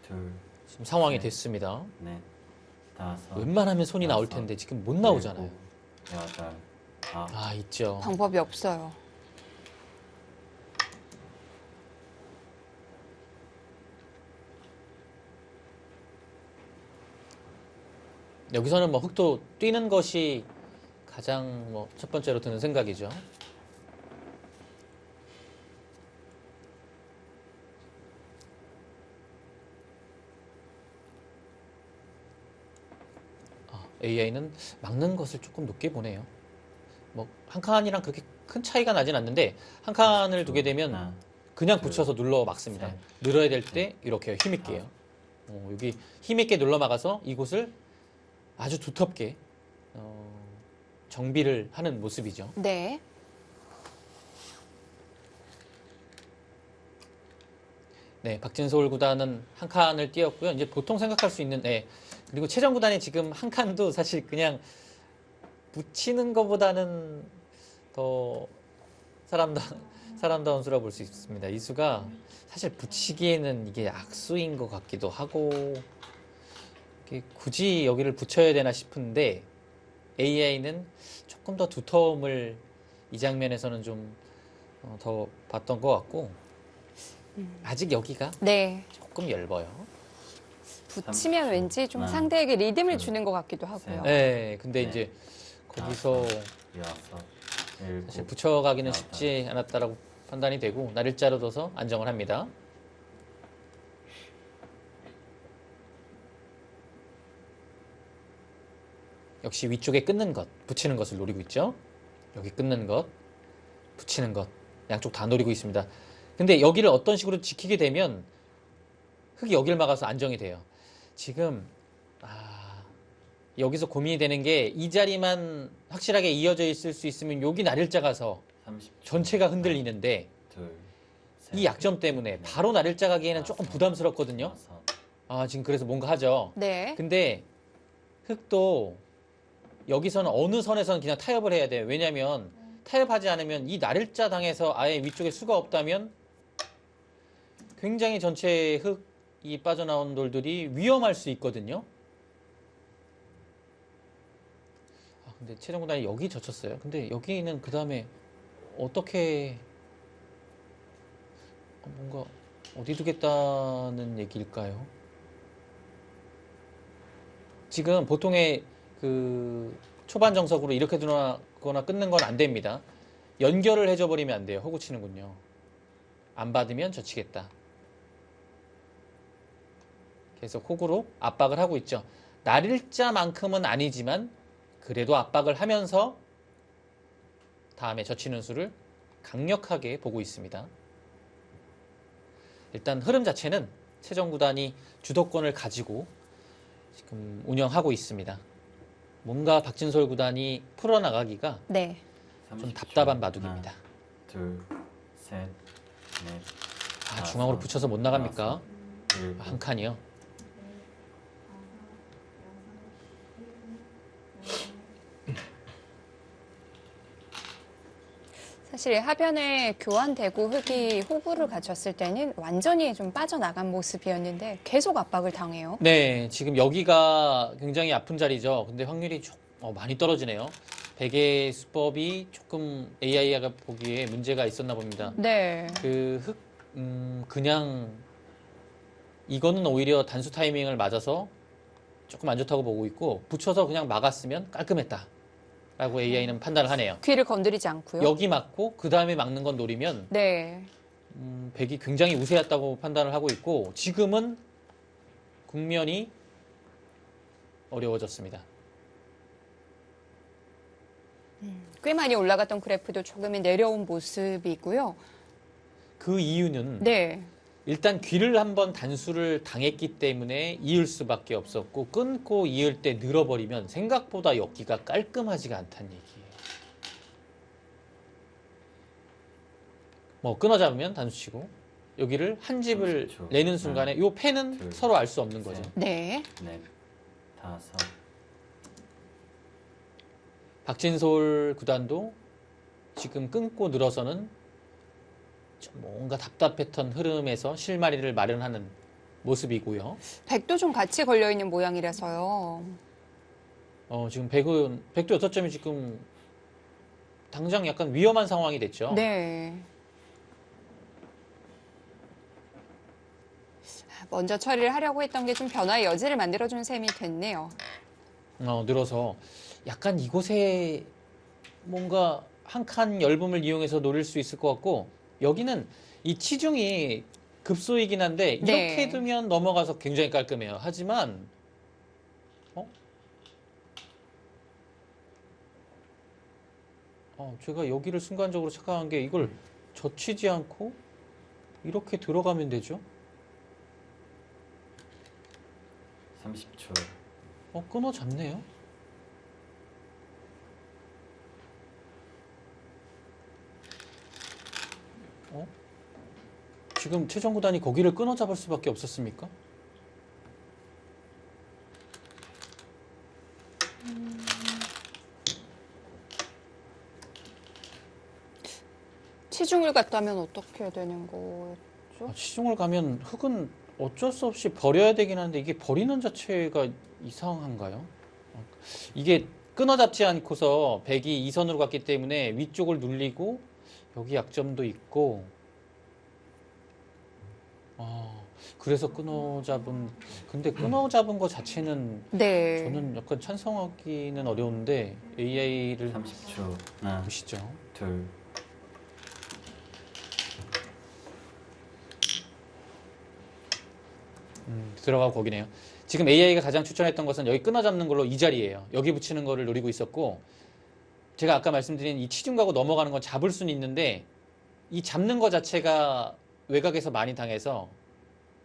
둘,
지금 상황이
네.
됐습니다.
넷, 다섯,
웬만하면 손이 나올
여섯,
텐데 지금 못 나오잖아요.
일곱, 여덟, 아홉.
아, 있죠.
방법이 없어요.
여기서는 뭐 흑도 뛰는 것이 가장 뭐 첫 번째로 드는 생각이죠. AI는 막는 것을 조금 높게 보네요. 뭐 한 칸이랑 그렇게 큰 차이가 나진 않는데 한 칸을 두게 되면
하나,
그냥
둘,
붙여서 눌러 막습니다.
셋,
늘어야 될 때 이렇게 힘있게요. 여기 힘있게 눌러 막아서 이곳을 아주 두텁게 정비를 하는 모습이죠.
네.
네, 박진솔 구단은 한 칸을 띄었고요. 이제 보통 생각할 수 있는, 그리고 최정 구단이 지금 한 칸도 사실 그냥 붙이는 것보다는 더 사람다운 수라 볼 수 있습니다. 이 수가 사실 붙이기에는 이게 악수인 것 같기도 하고, 이게 굳이 여기를 붙여야 되나 싶은데, AI는 조금 더 두터움을 이 장면에서는 좀 더 봤던 것 같고, 아직 여기가
네.
조금 얇아요.
붙이면 왠지 좀
하나,
상대에게 리듬을
둘,
주는 것 같기도 하고요.
네, 근데
네.
이제 거기서
여섯, 일곱,
사실 붙여가기는
여덟.
쉽지 않았다라고 판단이 되고 날일자로 둬서 안정을 합니다. 역시 위쪽에 끊는 것, 붙이는 것을 노리고 있죠. 여기 끊는 것, 붙이는 것, 양쪽 다 노리고 있습니다. 근데 여기를 어떤 식으로 지키게 되면 흙이 여기를 막아서 안정이 돼요. 지금 여기서 고민이 되는 게 이 자리만 확실하게 이어져 있을 수 있으면 여기 날일자 가서
30초.
전체가 흔들리는데
둘, 셋,
이 약점 때문에 바로 날일자 가기에는 조금 부담스럽거든요.
다섯,
지금 그래서 뭔가 하죠.
네.
근데 흙도 여기서는 어느 선에서는 그냥 타협을 해야 돼요. 왜냐하면 타협하지 않으면 이 날일자 당해서 아예 위쪽에 수가 없다면 굉장히 전체 흙이 빠져나온 돌들이 위험할 수 있거든요. 근데 최정구단이 여기 젖혔어요. 근데 여기는 그 다음에 어떻게 뭔가 어디 두겠다는 얘기일까요? 지금 보통의 그 초반 정석으로 이렇게 두거나 끊는 건 안 됩니다. 연결을 해줘 버리면 안 돼요. 허구 치는군요. 안 받으면 젖히겠다. 계속 호구로 압박을 하고 있죠. 날일자만큼은 아니지만 그래도 압박을 하면서 다음에 젖히는 수를 강력하게 보고 있습니다. 일단 흐름 자체는 최정 구단이 주도권을 가지고 지금 운영하고 있습니다. 뭔가 박진솔 구단이 풀어나가기가
네.
좀
30초.
답답한 바둑입니다.
하나, 둘, 셋, 넷,
중앙으로 붙여서 못 나갑니까?
일곱,
한 칸이요.
사실 하변에 교환되고 흙이 호구를 갖췄을 때는 완전히 좀 빠져나간 모습이었는데 계속 압박을 당해요.
네, 지금 여기가 굉장히 아픈 자리죠. 근데 확률이 많이 떨어지네요. 베개 수법이 조금 AI가 보기에 문제가 있었나 봅니다.
네.
그냥 이거는 오히려 단수 타이밍을 맞아서 조금 안 좋다고 보고 있고 붙여서 그냥 막았으면 깔끔했다라고 AI는 판단을 하네요.
귀를 건드리지 않고요.
여기 맞고 그 다음에 막는 건 노리면
네.
백이 굉장히 우세했다고 판단을 하고 있고 지금은 국면이 어려워졌습니다.
꽤 많이 올라갔던 그래프도 조금은 내려온 모습이고요.
그 이유는
네.
일단 귀를 한번 단수를 당했기 때문에 이을 수밖에 없었고 끊고 이을 때 늘어버리면 생각보다 엮기가 깔끔하지가 않다는 얘기예요. 뭐 끊어잡으면 단수치고 여기를 한 집을
30초.
내는 순간에 이 펜은
둘,
서로 알 수 없는 거죠.
셋.
네.
넷, 다섯,
박진솔 구단도 지금 끊고 늘어서는 좀 뭔가 답답했던 흐름에서 실마리를 마련하는 모습이고요.
백도 좀 같이 걸려 있는 모양이라서요.
지금 백도 6점이 지금 당장 약간 위험한 상황이 됐죠.
네. 먼저 처리를 하려고 했던 게 좀 변화의 여지를 만들어준 셈이 됐네요.
늘어서 약간 이곳에 뭔가 한 칸 얇음을 이용해서 노릴 수 있을 것 같고, 여기는 이 치중이 급소이긴 한데
네.
이렇게 두면 넘어가서 굉장히 깔끔해요. 하지만 제가 여기를 순간적으로 착각한 게, 이걸 젖히지 않고 이렇게 들어가면 되죠.
30초.
끊어 잡네요. 지금 최종 구단이 거기를 끊어 잡을 수밖에 없었습니까?
치중을 갔다면 어떻게 되는 거였죠?
시중을 가면 흙은 어쩔 수 없이 버려야 되긴 하는데, 이게 버리는 자체가 이상한가요? 이게 끊어잡지 않고서 백이 2선으로 갔기 때문에 위쪽을 눌리고 여기 약점도 있고, 그래서 근데 끊어잡은 거 자체는
네.
저는 약간 찬성하기는 어려운데, AI를
30초. 하나,
보시죠.
둘,
들어가고 거기네요. 지금 AI가 가장 추천했던 것은 여기 끊어잡는 걸로 이 자리예요. 여기 붙이는 거를 노리고 있었고, 제가 아까 말씀드린 이 치중가고 넘어가는 건 잡을 수는 있는데, 이 잡는 거 자체가 외곽에서 많이 당해서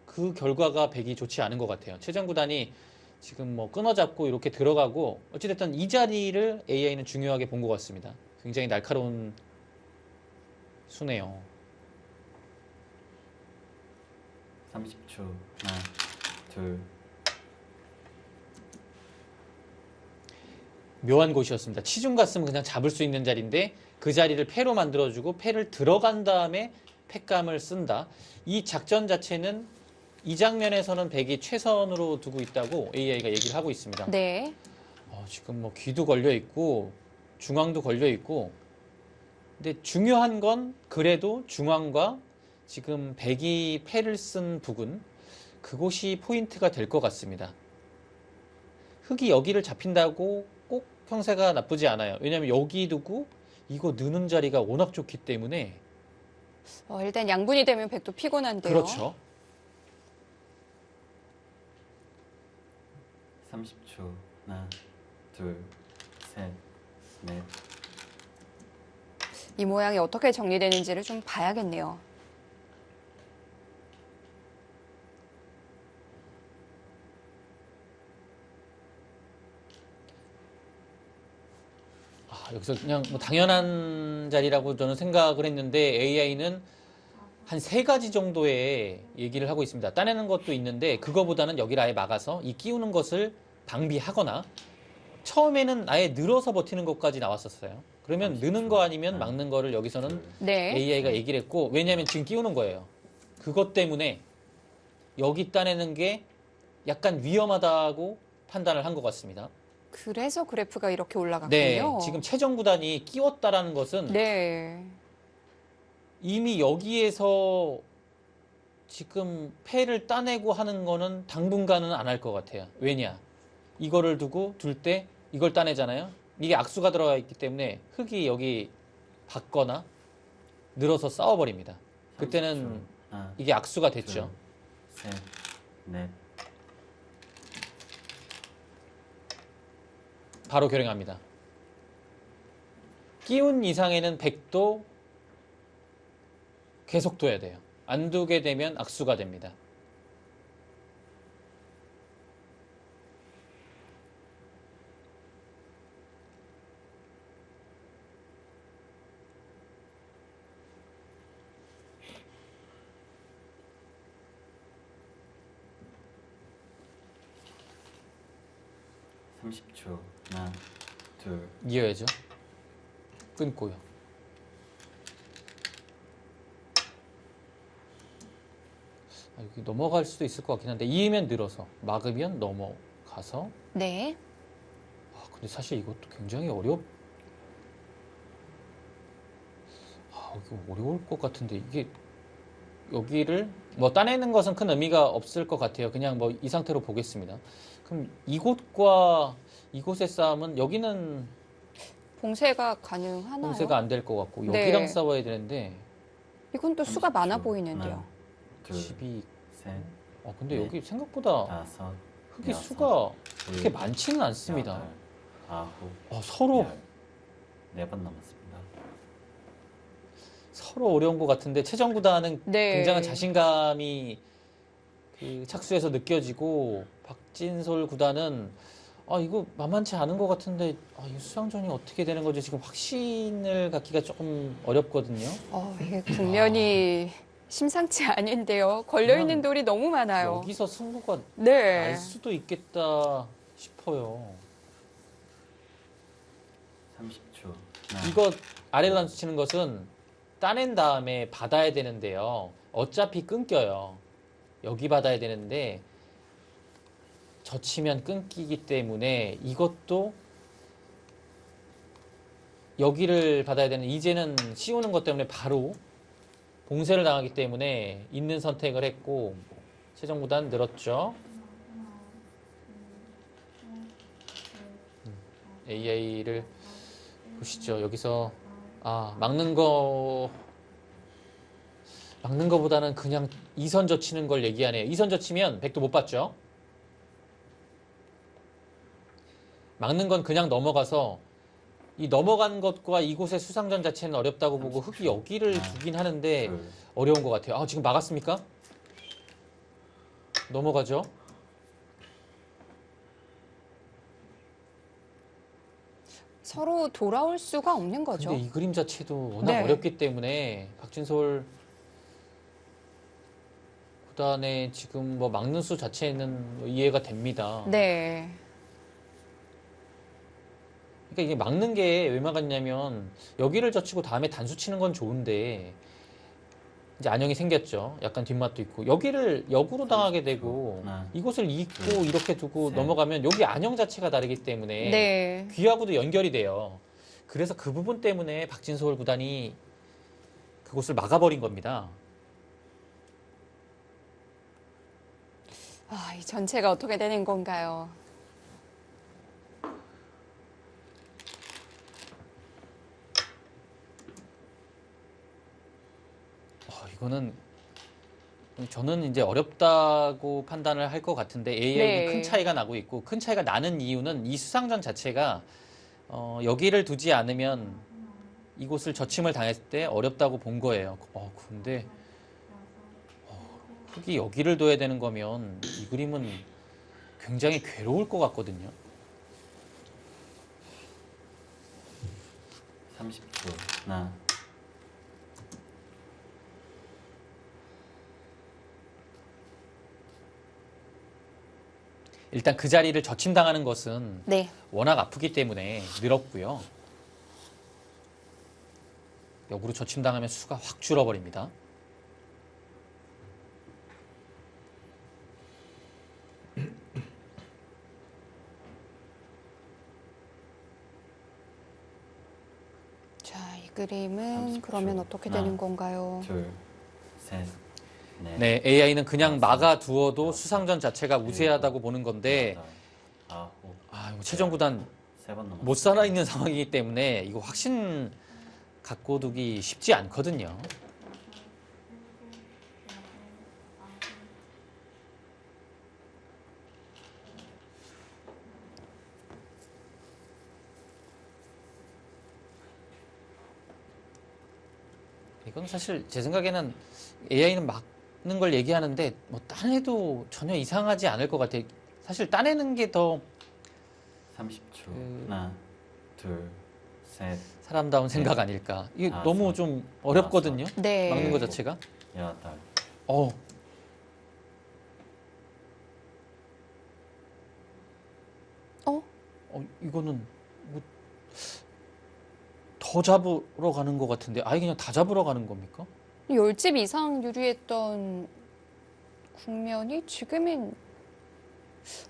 그 결과가 백이 좋지 않은 것 같아요. 최정 구단이 지금 뭐 끊어잡고 이렇게 들어가고, 어찌됐든 이 자리를 AI는 중요하게 본 것 같습니다. 굉장히 날카로운 수네요.
30초. 하나, 둘,
묘한 곳이었습니다. 치중 갔으면 그냥 잡을 수 있는 자리인데, 그 자리를 패로 만들어주고 패를 들어간 다음에 패감을 쓴다. 이 작전 자체는 이 장면에서는 백이 최선으로 두고 있다고 AI가 얘기를 하고 있습니다.
네.
지금 뭐 귀도 걸려 있고 중앙도 걸려 있고, 근데 중요한 건 그래도 중앙과 지금 백이 패를 쓴 부분, 그곳이 포인트가 될 것 같습니다. 흙이 여기를 잡힌다고 꼭 형세가 나쁘지 않아요. 왜냐하면 여기 두고 이거 느는 자리가 워낙 좋기 때문에.
일단 양분이 되면 백도 피곤한데요.
그렇죠.
30초. 하나, 둘, 셋, 넷.
이 모양이 어떻게 정리되는지를 좀 봐야겠네요.
여기서 그냥 뭐 당연한 자리라고 저는 생각을 했는데, AI는 한 3가지 정도의 얘기를 하고 있습니다. 따내는 것도 있는데, 그거보다는 여기를 아예 막아서 이 끼우는 것을 방비하거나, 처음에는 아예 늘어서 버티는 것까지 나왔었어요. 그러면 느는 거 아니면 막는 거를 여기서는
네.
AI가 얘기를 했고, 왜냐하면 지금 끼우는 거예요. 그것 때문에 여기 따내는 게 약간 위험하다고 판단을 한 것 같습니다.
그래서 그래프가 이렇게
네,
올라갔군요.
지금 최정 구단이 끼웠다라는 것은
네.
이미 여기에서 지금 패를 따내고 하는 거는 당분간은 안 할 것 같아요. 왜냐? 이거를 두고 둘 때 이걸 따내잖아요. 이게 악수가 들어가 있기 때문에 흙이 여기 받거나 늘어서 싸워버립니다. 그때는
30초. 하나,
이게 악수가 됐죠.
둘, 셋, 넷.
바로 결행합니다. 끼운 이상에는 백도 계속 둬야 돼요. 안 두게 되면 악수가 됩니다.
(30초) 하나, 둘,
이어야죠. 끊고요. 여기 넘어갈 수도 있을 것 같긴 한데 이으면 늘어서 막으면 넘어가서
네.
근데 사실 이것도 굉장히 이거 어려울 것 같은데 이게 여기를 뭐 따내는 것은 큰 의미가 없을 것 같아요. 그냥 뭐 이 상태로 보겠습니다. 그럼 이곳과 이곳의 싸움은 여기는
봉쇄가 가능하나요?
봉쇄가 안 될 것 같고
네.
여기랑 싸워야 되는데
이건 또 수가 많아
30초.
보이는데요.
하나, 둘,
12.
셋,
근데
네.
여기 생각보다
다섯,
흙의
여섯,
수가
둘,
그렇게 많지는 않습니다.
여덟, 아홉,
서로
열. 4번 남았습니다.
서로 어려운 것 같은데 최정 구단은
네.
굉장한 자신감이 그 착수에서 느껴지고 박진솔 구단은 이거 만만치 않은 것 같은데 이 수상전이 어떻게 되는 거지 지금 확신을 갖기가 조금 어렵거든요.
이게 국면이 심상치 않은데요. 걸려있는 돌이 너무 많아요.
여기서 승부가
네.
날 수도 있겠다 싶어요.
30초. 하나,
이거 아래로 단수 치는 것은 따낸 다음에 받아야 되는데요. 어차피 끊겨요. 여기 받아야 되는데 젖히면 끊기기 때문에 이것도 여기를 받아야 되는 이제는 씌우는 것 때문에 바로 봉쇄를 당하기 때문에 있는 선택을 했고 최정구단 늘었죠. AI를 보시죠. 여기서 막는 거보다는 그냥 이선 젖히는 걸 얘기하네요. 이선 젖히면 백도 못 받죠. 막는 건 그냥 넘어가서 이 넘어간 것과 이곳의 수상전 자체는 어렵다고 보고 흙이 여기를 두긴 하는데
둘,
어려운 것 같아요. 지금 막았습니까? 넘어가죠.
서로 돌아올 수가 없는 거죠.
근데 이 그림 자체도 워낙
네.
어렵기 때문에 박진솔 구단의 지금 뭐 막는 수 자체는 이해가 됩니다.
네.
그러니까 이게 막는 게 왜 막았냐면 여기를 젖히고 다음에 단수 치는 건 좋은데 이제 안형이 생겼죠. 약간 뒷맛도 있고 여기를 역으로 당하게 되고
하나,
이곳을 잇고
둘,
이렇게 두고
셋.
넘어가면 여기 안형 자체가 다르기 때문에
네.
귀하고도 연결이 돼요. 그래서 그 부분 때문에 박진솔 구단이 그곳을 막아버린 겁니다.
이 전체가 어떻게 되는 건가요?
이거는 저는 이제 어렵다고 판단을 할 것 같은데 AI는
네.
큰 차이가 나고 있고 큰 차이가 나는 이유는 이 수상전 자체가 여기를 두지 않으면 이곳을 젖힘을 당했을 때 어렵다고 본 거예요. 근데 흙이 여기를 둬야 되는 거면 이 그림은 굉장히 괴로울 것 같거든요.
30초. 하나,
일단 그 자리를 젖힘당하는 것은
네.
워낙 아프기 때문에 늘었고요. 역으로 젖힘당하면 수가 확 줄어버립니다.
자, 이 그림은
30초.
그러면 어떻게
하나,
되는 건가요?
둘, 셋, 넷,
네, AI는 그냥
다섯,
막아두어도
여섯,
수상전 자체가 우세하다고 보는 건데
여덟, 아홉,
이거 최정구단
3번 남았습니다.
못 살아있는 상황이기 때문에 이거 확신 갖고 두기 쉽지 않거든요. 이건 사실 제 생각에는 AI는 막는 걸 얘기하는데 뭐 따내도 전혀 이상하지 않을 것 같아요. 사실 따내는 게 더
30초. 하나, 둘, 셋,
사람다운 생각
네.
아닐까. 이게
다섯,
너무 좀 어렵거든요.
네.
막는 것 자체가.
여덟,
어. 이거는 뭐 더 잡으러 가는 것 같은데 아예 그냥 다 잡으러 가는 겁니까?
10집 이상 유리했던 국면이 지금은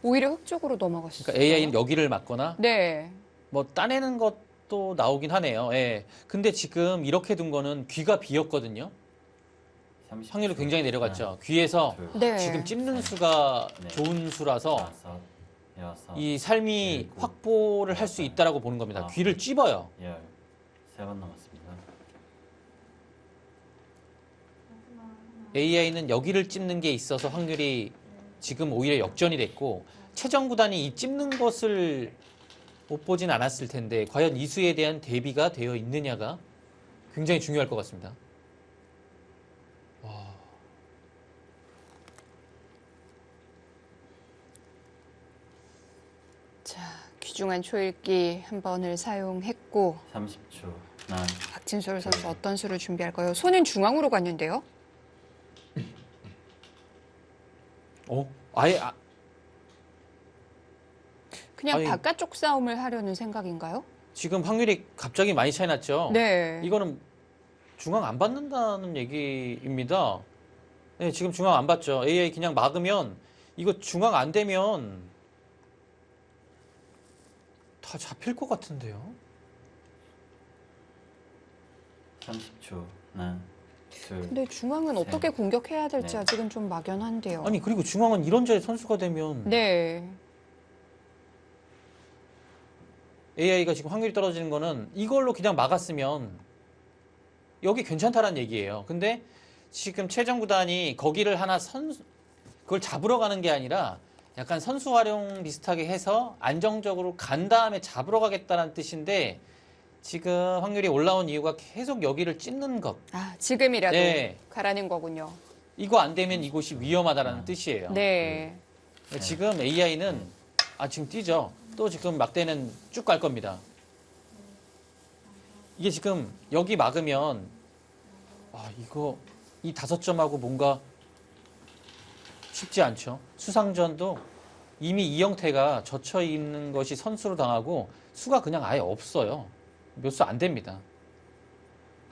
오히려 흑 쪽으로 넘어갔어요.
그러니까 AI는 여기를 맞거나
네.
뭐 따내는 것도 나오긴 하네요. 예. 근데 지금 이렇게 둔 거는 귀가 비었거든요.
30초.
확률이 굉장히 내려갔죠. 귀에서
둘,
네.
지금 찝는 수가
네.
좋은 수라서
다섯, 여섯,
이 삶이
일곱,
확보를 할 수
여덟,
있다라고 보는 겁니다.
아홉,
귀를 찝어요.
열. 3번 남았습니다.
AI는 여기를 찝는 게 있어서 확률이 지금 오히려 역전이 됐고 최정 구단이 이 찝는 것을 못 보진 않았을 텐데 과연 이 수에 대한 대비가 되어 있느냐가 굉장히 중요할 것 같습니다. 와.
자, 귀중한 초읽기 한 번을 사용했고
30초. 하나,
박진솔 선수 어떤 수를 준비할까요? 손은 중앙으로 갔는데요.
아예
그냥
아니,
바깥쪽 싸움을 하려는 생각인가요?
지금 확률이 갑자기 많이 차이 났죠.
네.
이거는 중앙 안 받는다는 얘기입니다. 네, 지금 중앙 안 받죠. AI 그냥 막으면 이거 중앙 안 되면 다 잡힐 것 같은데요.
30초. 하나, 둘,
근데 중앙은 어떻게 공격해야 될지
네.
아직은 좀 막연한데요.
아니 그리고 중앙은 이런저의 선수가 되면
네.
AI가 지금 확률이 떨어지는 거는 이걸로 그냥 막았으면 여기 괜찮다라는 얘기예요. 근데 지금 최정 구단이 거기를 하나 그걸 잡으러 가는 게 아니라 약간 선수 활용 비슷하게 해서 안정적으로 간 다음에 잡으러 가겠다는 뜻인데 지금 확률이 올라온 이유가 계속 여기를 찝는 것.
아, 지금이라도
네.
가라는 거군요.
이거 안 되면 이곳이 위험하다라는 뜻이에요.
네.
그러니까 지금 AI는 지금 뛰죠. 또 지금 막대는 쭉 갈 겁니다. 이게 지금 여기 막으면 이거 이 5점하고 뭔가 쉽지 않죠. 수상전도 이미 이영태가 젖혀 있는 것이 선수로 당하고 수가 그냥 아예 없어요. 몇 수 안 됩니다.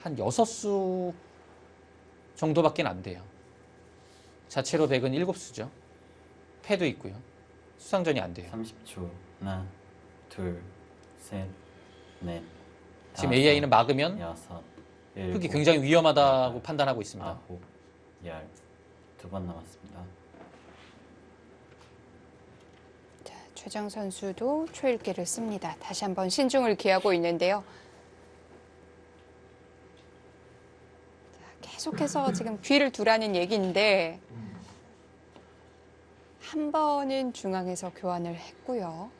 한 6수 정도밖에 안 돼요. 자체로 100은 7수죠. 패도 있고요. 수상전이 안 돼요.
30초. 하나, 둘, 셋, 넷.
지금
다섯,
AI는 막으면
여섯,
흙이
일곱,
굉장히 위험하다고
여덟,
판단하고 있습니다.
아홉, 열. 2번 남았습니다.
자, 최정 선수도 초읽기를 씁니다. 다시 한번 신중을 기하고 있는데요. 자, 계속해서 지금 귀를 두라는 얘기인데 한 번은 중앙에서 교환을 했고요.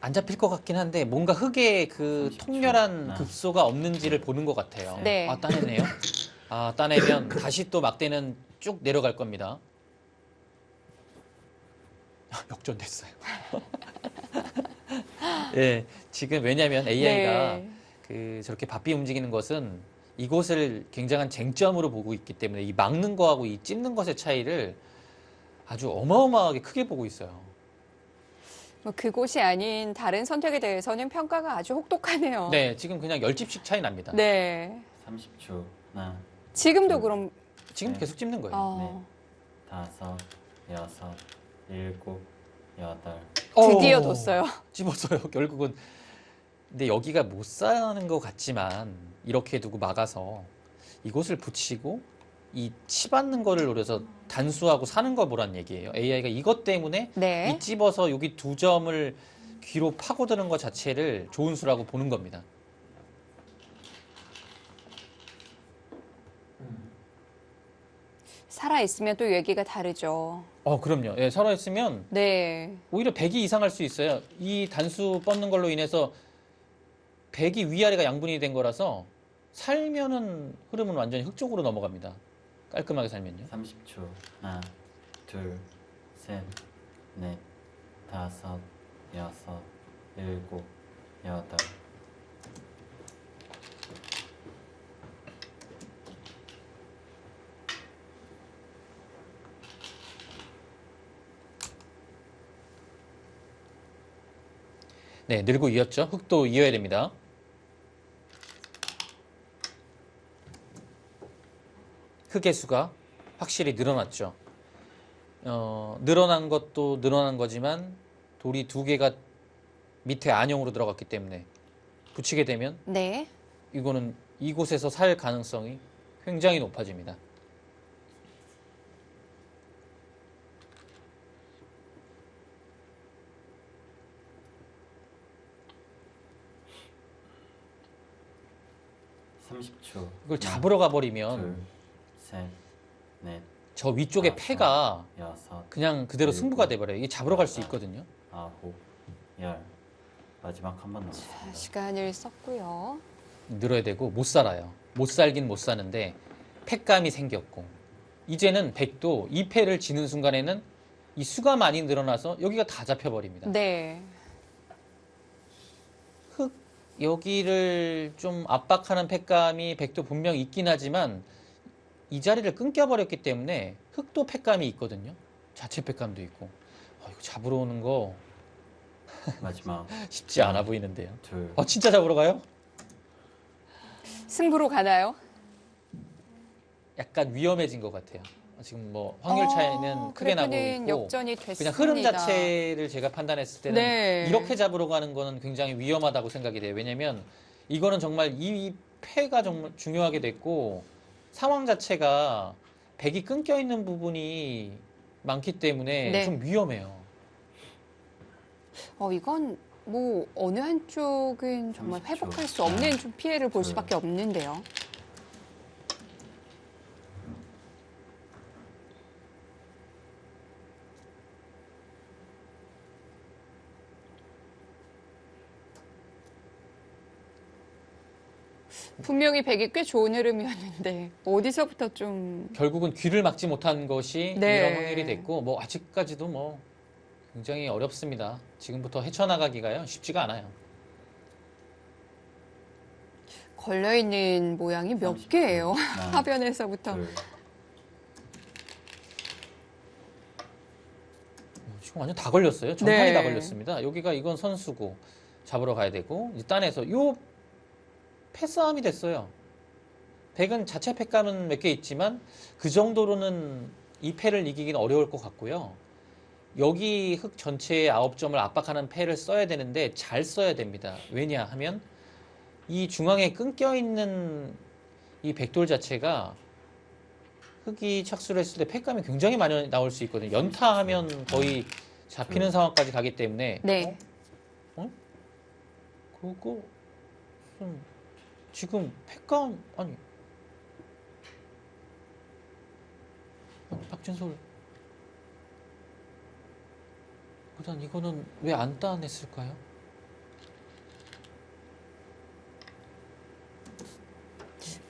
안 잡힐 것 같긴 한데 뭔가 흙에 그
30초.
통렬한
네.
급소가 없는지를 보는 것 같아요.
네.
따내네요. 따내면 다시 또 막대는 쭉 내려갈 겁니다. 역전됐어요. 예, 지금 왜냐하면 AI가
네.
저렇게 바삐 움직이는 것은 이곳을 굉장한 쟁점으로 보고 있기 때문에 이 막는 거하고 이 찝는 것의 차이를 아주 어마어마하게 크게 보고 있어요.
뭐 그곳이 아닌 다른 선택에 대해서는 평가가 아주 혹독하네요.
네, 지금 그냥 10집씩 차이 납니다.
네.
30초. 하나,
지금도 그럼
지금
네.
계속 찝는 거예요.
어,
다섯, 여섯, 일곱, 여덟.
드디어 뒀어요.
찝었어요, 결국은. 근데 여기가 못 사는 것 같지만 이렇게 두고 막아서 이곳을 붙이고 이 치받는 거를 노려서 단수하고 사는 걸 보란 얘기예요. AI가 이것 때문에
네.
이 찝어서 여기 2점을 귀로 파고드는 것 자체를 좋은 수라고 보는 겁니다.
살아있으면 또 얘기가 다르죠.
그럼요. 예, 살아있으면
네.
오히려 100이 이상할 수 있어요. 이 단수 뻗는 걸로 인해서 100이 위아래가 양분이 된 거라서 살면은 흐름은 완전히 흙 쪽으로 넘어갑니다. 깔끔하게 살면요.
30초. 하나, 둘, 셋, 넷, 다섯, 여섯, 일곱, 여덟.
네, 늘고 이었죠. 흙도 이어야 됩니다. 흑의 수가 확실히 늘어났죠. 늘어난 것도 늘어난 거지만 돌이 두 개가 밑에 안형으로 들어갔기 때문에 붙이게 되면
네.
이거는 이곳에서 살 가능성이 굉장히 높아집니다.
(30초)
이걸 잡으러 가버리면
둘, 셋, 넷,
저 위쪽에
다섯,
패가
여섯,
그냥 그대로
일곱,
승부가 돼버려요. 이게 잡으러 갈 수
여덟,
있거든요.
아홉, 열. 마지막 한 번 남았습니다.
시간을 썼고요.
늘어야 되고 못 살아요. 못 살긴 못 사는데 패감이 생겼고 이제는 백도 이 패를 지는 순간에는 이 수가 많이 늘어나서 여기가 다 잡혀버립니다.
네.
흑 여기를 좀 압박하는 패감이 백도 분명 있긴 하지만 이 자리를 끊겨버렸기 때문에 흑도 패감이 있거든요. 자체 패감도 있고 이거 잡으러 오는 거
마지막
쉽지 않아 보이는데요.
둘,
진짜 잡으러 가요?
승부로 가나요?
약간 위험해진 것 같아요. 지금 뭐 확률 차이는 크게 나고
그래도는
있고
역전이
그냥
됐습니다.
흐름 자체를 제가 판단했을 때는
네.
이렇게 잡으러 가는 거는 굉장히 위험하다고 생각이 돼요. 왜냐면 이거는 정말 이 패가 정말 중요하게 됐고 상황 자체가 백이 끊겨 있는 부분이 많기 때문에
네.
좀 위험해요.
이건 뭐 어느 한쪽은 정말
30초.
회복할 수 없는 좀 피해를 볼
둘.
수밖에 없는데요. 분명히 백이 꽤 좋은 흐름이었는데 어디서부터 좀
결국은 귀를 막지 못한 것이
네.
이런 확률이 됐고 뭐 아직까지도 뭐 굉장히 어렵습니다. 지금부터 헤쳐나가기가요 쉽지가 않아요.
걸려있는 모양이 몇
30초.
개예요.
하나,
하변에서부터.
둘,
지금 완전 다 걸렸어요. 전판이
네.
다 걸렸습니다. 여기가 이건 선수고 잡으러 가야 되고 이 딴에서 요 패싸움이 됐어요. 백은 자체 패감은 몇 개 있지만 그 정도로는 이 패를 이기기는 어려울 것 같고요. 여기 흑 전체의 9점을 압박하는 패를 써야 되는데 잘 써야 됩니다. 왜냐하면 이 중앙에 끊겨 있는 이 백돌 자체가 흑이 착수를 했을 때 패감이 굉장히 많이 나올 수 있거든요. 연타하면 거의 잡히는 상황까지 가기 때문에
네.
그거 좀 지금 패감 아니 박진솔 일단 이거는 왜 안 따냈을까요?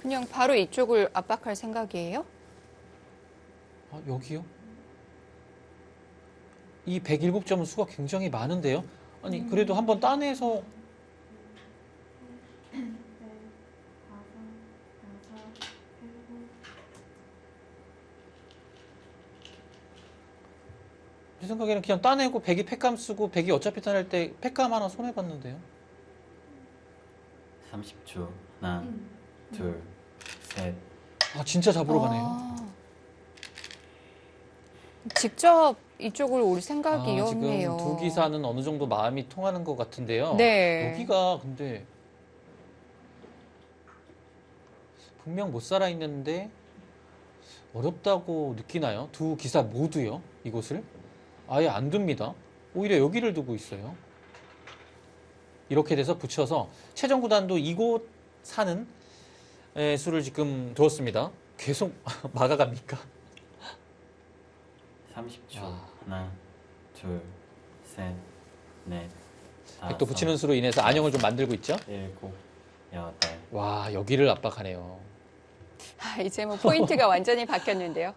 그냥 바로 이쪽을 압박할 생각이에요?
여기요? 이 107점은 수가 굉장히 많은데요? 아니 그래도 한번 따내서 제 생각에는 그냥 따내고 백이 패감 쓰고 백이 어차피 따낼 때 패감 하나 손해봤는데요.
30초. 하나, 둘, 셋.
진짜 잡으러 가네요.
직접 이쪽을 올 생각이었네요.
지금 두 기사는 어느 정도 마음이 통하는 것 같은데요.
네.
여기가 근데 분명 못 살아 있는데 어렵다고 느끼나요? 두 기사 모두요? 이곳을? 아예 안 둡니다. 오히려 여기를 두고 있어요. 이렇게 돼서 붙여서 최종 구단도 이곳 사는 수를 지금 두었습니다. 계속 막아갑니까?
30초.
와.
하나, 둘, 셋, 넷,
백도 붙이는 수로 인해서 안형을 좀 만들고 있죠.
일곱, 여덟.
와, 여기를 압박하네요.
이제 뭐 포인트가 완전히 바뀌었는데요.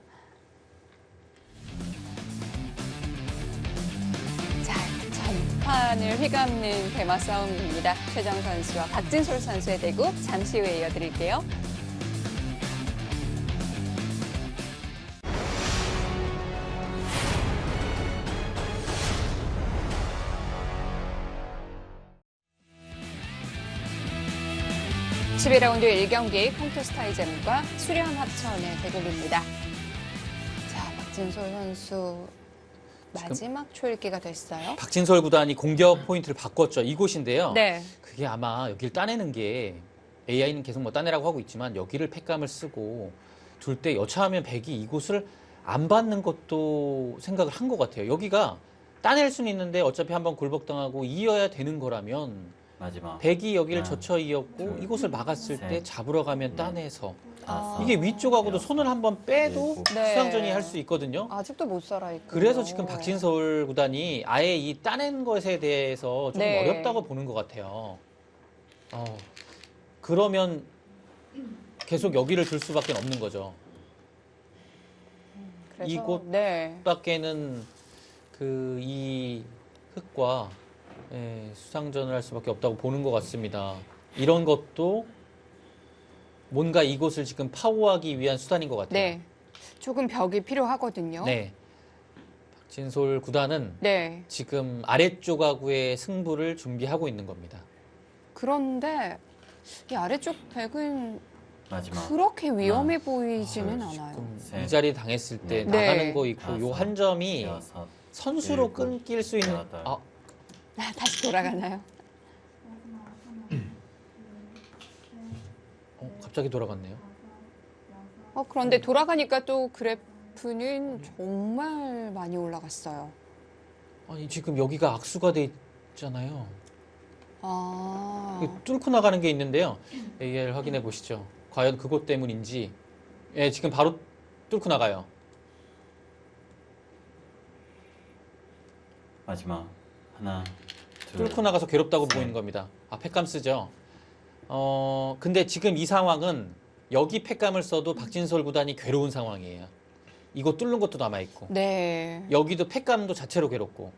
자, 전판을 휘감는 대마 싸움입니다. 최정 선수와 박진솔 선수의 대구 잠시 후에 이어드릴게요. 12라운드 1경기 컴투스타이젠과 수련합천의 대결입니다. 자, 박진솔 선수 마지막 초읽기가 됐어요.
박진솔 구단이 공격 포인트를 바꿨죠. 이곳인데요.
네.
그게 아마 여기를 따내는 게 AI는 계속 뭐 따내라고 하고 있지만 여기를 팩감을 쓰고 둘 때 여차하면 백이 이곳을 안 받는 것도 생각을 한 것 같아요. 여기가 따낼 수는 있는데 어차피 한번 굴복당하고 이어야 되는 거라면
마지막
백이 여기를
하나,
젖혀 이었고
둘,
이곳을 막았을 때
셋,
잡으러 가면
넷,
따내서
다섯,
이게 위쪽하고도
여섯,
손을 한번 빼도
일곱.
네.
수상전이 할 수 있거든요.
아직도 못 살아있고.
그래서 지금 박진솔 구단이 아예 이 따낸 것에 대해서 좀
네.
어렵다고 보는 것 같아요. 그러면 계속 여기를 들 수밖에 없는 거죠.
그래서,
이곳
네.
밖에는 이 흙과 수상전을 할 수밖에 없다고 보는 것 같습니다. 이런 것도 뭔가 이곳을 지금 파워하기 위한 수단인 것 같아요.
네. 조금 벽이 필요하거든요.
네. 박진솔 구단은
네.
지금 아래쪽하고의 승부를 준비하고 있는 겁니다.
그런데 이 아래쪽 벽은
마지막
그렇게 위험해
하나,
보이지는
둘,
않아요.
조금
셋,
이 자리 당했을 때
네.
나가는 거 있고 요
다섯,
한 점이
여섯,
선수로
일곱,
끊길 수 있는
여덟.
다시 돌아가나요?
갑자기 돌아갔네요.
그런데 돌아가니까 또 그래프는 정말 많이 올라갔어요.
아니 지금 여기가 악수가 돼 있잖아요.
아,
그 뚫고 나가는 게 있는데요. AR 확인해 보시죠. 과연 그것 때문인지. 예, 지금 바로 뚫고 나가요.
마지막 하나, 둘,
뚫고 나가서 괴롭다고
셋.
보이는 겁니다. 팩감 쓰죠. 근데 지금 이 상황은 여기 팩감을 써도 박진솔 구단이 괴로운 상황이에요. 이거 뚫는 것도 남아있고.
네.
여기도 팩감도 자체로 괴롭고.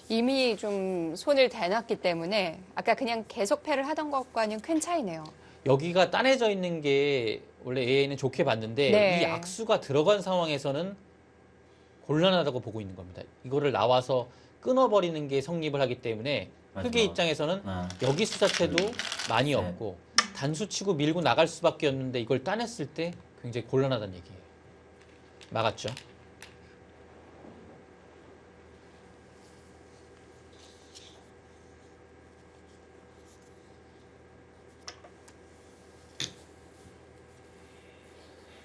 이미 좀 손을 대놨기 때문에 아까 그냥 계속 패를 하던 것과는 큰 차이네요.
여기가 따내져 있는 게 원래 AI는 좋게 봤는데
네.
이 악수가 들어간 상황에서는 곤란하다고 보고 있는 겁니다. 이거를 나와서 끊어버리는 게 성립을 하기 때문에 흑의
마지막.
입장에서는
하나,
여기 수 자체도
둘,
많이
셋.
없고 단수 치고 밀고 나갈 수밖에 없는데 이걸 따냈을 때 굉장히 곤란하다는 얘기예요. 막았죠.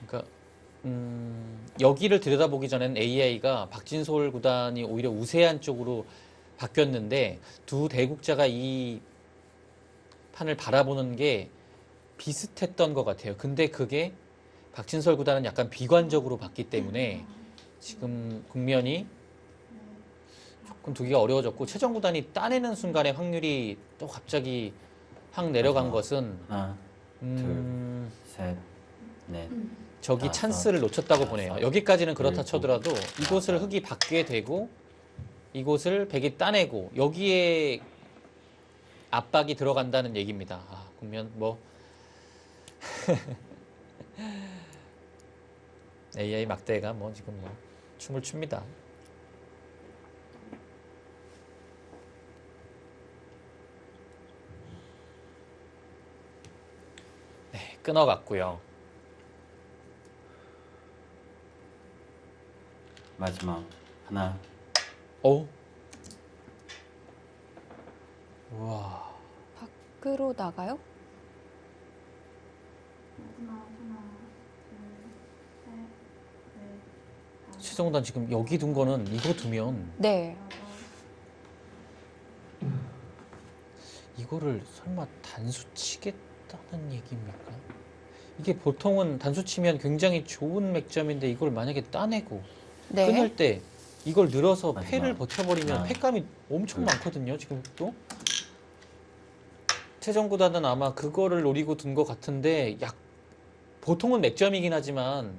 그러니까 여기를 들여다보기 전엔 AI가 박진솔 구단이 오히려 우세한 쪽으로 바뀌었는데 두 대국자가 이 판을 바라보는 게 비슷했던 것 같아요. 근데 그게 박진솔 구단은 약간 비관적으로 봤기 때문에 지금 국면이 조금 두기가 어려워졌고 최정 구단이 따내는 순간에 확률이 또 갑자기 확 내려간
마지막.
것은
하나, 셋, 넷,
저기
다섯,
찬스를 놓쳤다고 보네요.
여섯,
여기까지는 그렇다
일곱,
쳐더라도 이곳을
여덟.
흙이 받게 되고 이곳을 백이 따내고 여기에 압박이 들어간다는 얘기입니다. 그러면 뭐 AI 막대가 뭐 지금 뭐 춤을 춥니다. 네, 끊어갔고요.
마지막 하나,
우와.
밖으로 나가요?
최정단 지금 여기 둔 거는 이거 두면
네.
이거를 설마 단수 치겠다는 얘기입니까? 이게 보통은 단수 치면 굉장히 좋은 맥점인데 이걸 만약에 따내고
네.
끊을 때 이걸 늘어서
마지막.
패를 버텨버리면
하나,
패감이 엄청
둘.
많거든요. 지금 또 최정구단은 아마 그거를 노리고 둔 것 같은데 보통은 맥점이긴 하지만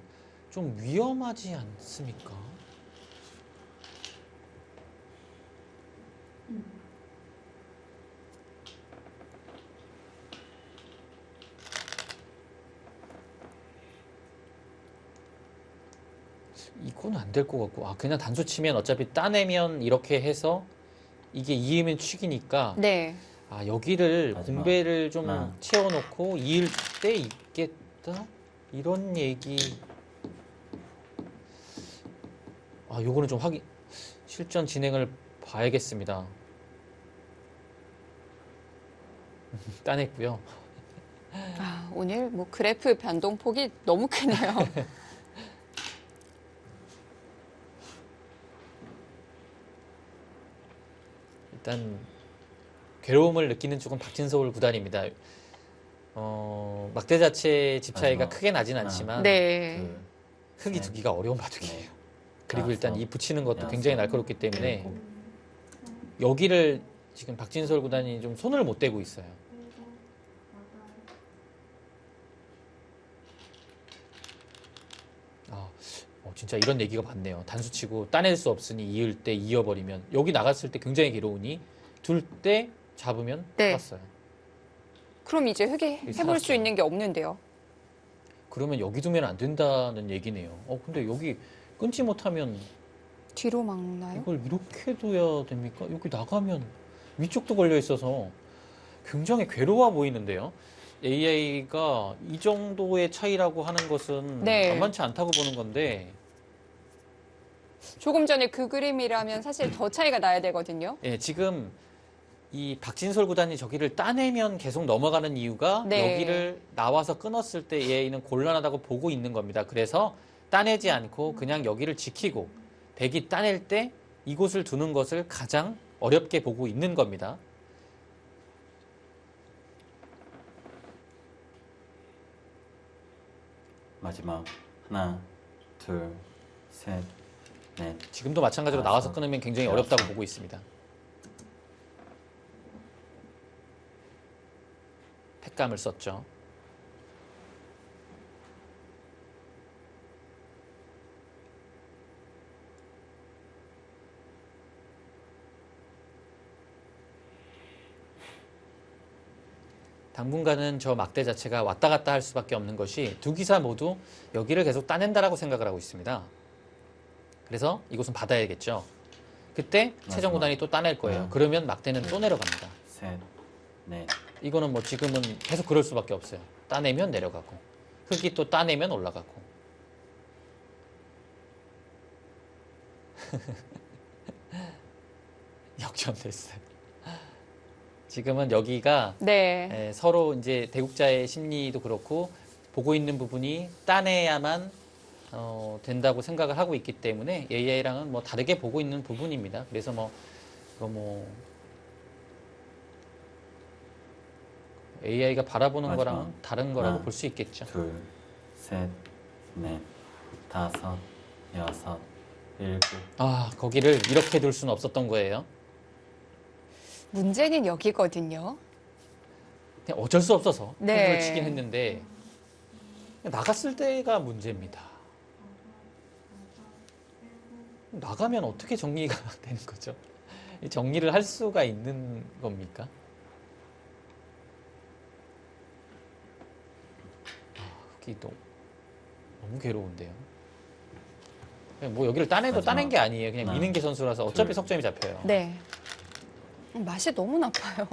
좀 위험하지 않습니까? 이건 안 될 것 같고 그냥 단수 치면 어차피 따내면 이렇게 해서 이게 이으면 취기니까
네.
아, 여기를
마지막.
공배를 좀
하나.
채워놓고 이을 때 있겠다? 이런 얘기. 아, 요거는 좀 실전 진행을 봐야겠습니다. 따냈고요.
아, 오늘 뭐 그래프 변동폭이 너무 크네요.
일단 괴로움을 느끼는 쪽은 박진서울 구단입니다. 막대 자체 집 차이가
마지막.
크게 나진
하나.
않지만
네.
흙이
셋,
두기가 어려운 바둑이에요.
넷,
그리고 일단
다섯,
이 붙이는 것도
여섯,
굉장히 날카롭기 때문에
일곱.
여기를 지금 박진서울 구단이 좀 손을 못 대고 있어요. 아, 진짜 이런 얘기가 많네요. 단수치고 따낼 수 없으니 이을 때 이어버리면 여기 나갔을 때 굉장히 괴로우니 둘 때 잡으면
네.
살았어요.
그럼 이제 흙이 해볼 수
살았어요.
있는 게 없는데요.
그러면 여기 두면 안 된다는 얘기네요. 근데 여기 끊지 못하면
뒤로 막나요?
이걸 이렇게 둬야 됩니까? 여기 나가면 위쪽도 걸려 있어서 굉장히 괴로워 보이는데요. AI가 이 정도의 차이라고 하는 것은
네.
만만치 않다고 보는 건데,
조금 전에 그 그림이라면 사실 더 차이가 나야 되거든요.
예, 지금 이 박진솔 구단이 저기를 따내면 계속 넘어가는 이유가
네.
여기를 나와서 끊었을 때 AI는 곤란하다고 보고 있는 겁니다. 그래서 따내지 않고 그냥 여기를 지키고 백이 따낼 때 이곳을 두는 것을 가장 어렵게 보고 있는 겁니다.
마지막. 하나, 둘, 셋, 넷.
지금도 마찬가지로 나와서
다섯,
끊으면 굉장히
여섯.
어렵다고 보고 있습니다. 팩감을 썼죠. 당분간은 저 막대 자체가 왔다 갔다 할 수밖에 없는 것이 두 기사 모두 여기를 계속 따낸다라고 생각을 하고 있습니다. 그래서 이곳은 받아야겠죠. 그때 최정구단이 또 따낼 거예요. 그러면 막대는 또 내려갑니다.
셋, 넷.
이거는 뭐 지금은 계속 그럴 수밖에 없어요. 따내면 내려가고 흙이 또 따내면 올라가고. 역전됐어요. 지금은 여기가
네.
서로 이제 대국자의 심리도 그렇고 보고 있는 부분이 따내야만 된다고 생각을 하고 있기 때문에 AI랑은 뭐 다르게 보고 있는 부분입니다. 그래서 뭐 이거 뭐 AI가 바라보는
마지막.
거랑은 다른 거라고
하나,
볼 수 있겠죠.
둘, 셋, 넷, 다섯, 여섯, 일곱.
아, 거기를 이렇게 둘 수는 없었던 거예요.
문제는 여기거든요.
그냥 어쩔 수 없어서
네.
승부를 치긴 했는데 나갔을 때가 문제입니다. 나가면 어떻게 정리가 되는 거죠? 정리를 할 수가 있는 겁니까? 흙이 너무 괴로운데요. 그냥 뭐 여기를 따내도
마지막.
따낸 게 아니에요. 그냥
하나,
미는 게 선수라서 어차피
둘.
석점이 잡혀요.
네. 맛이 너무 나빠요.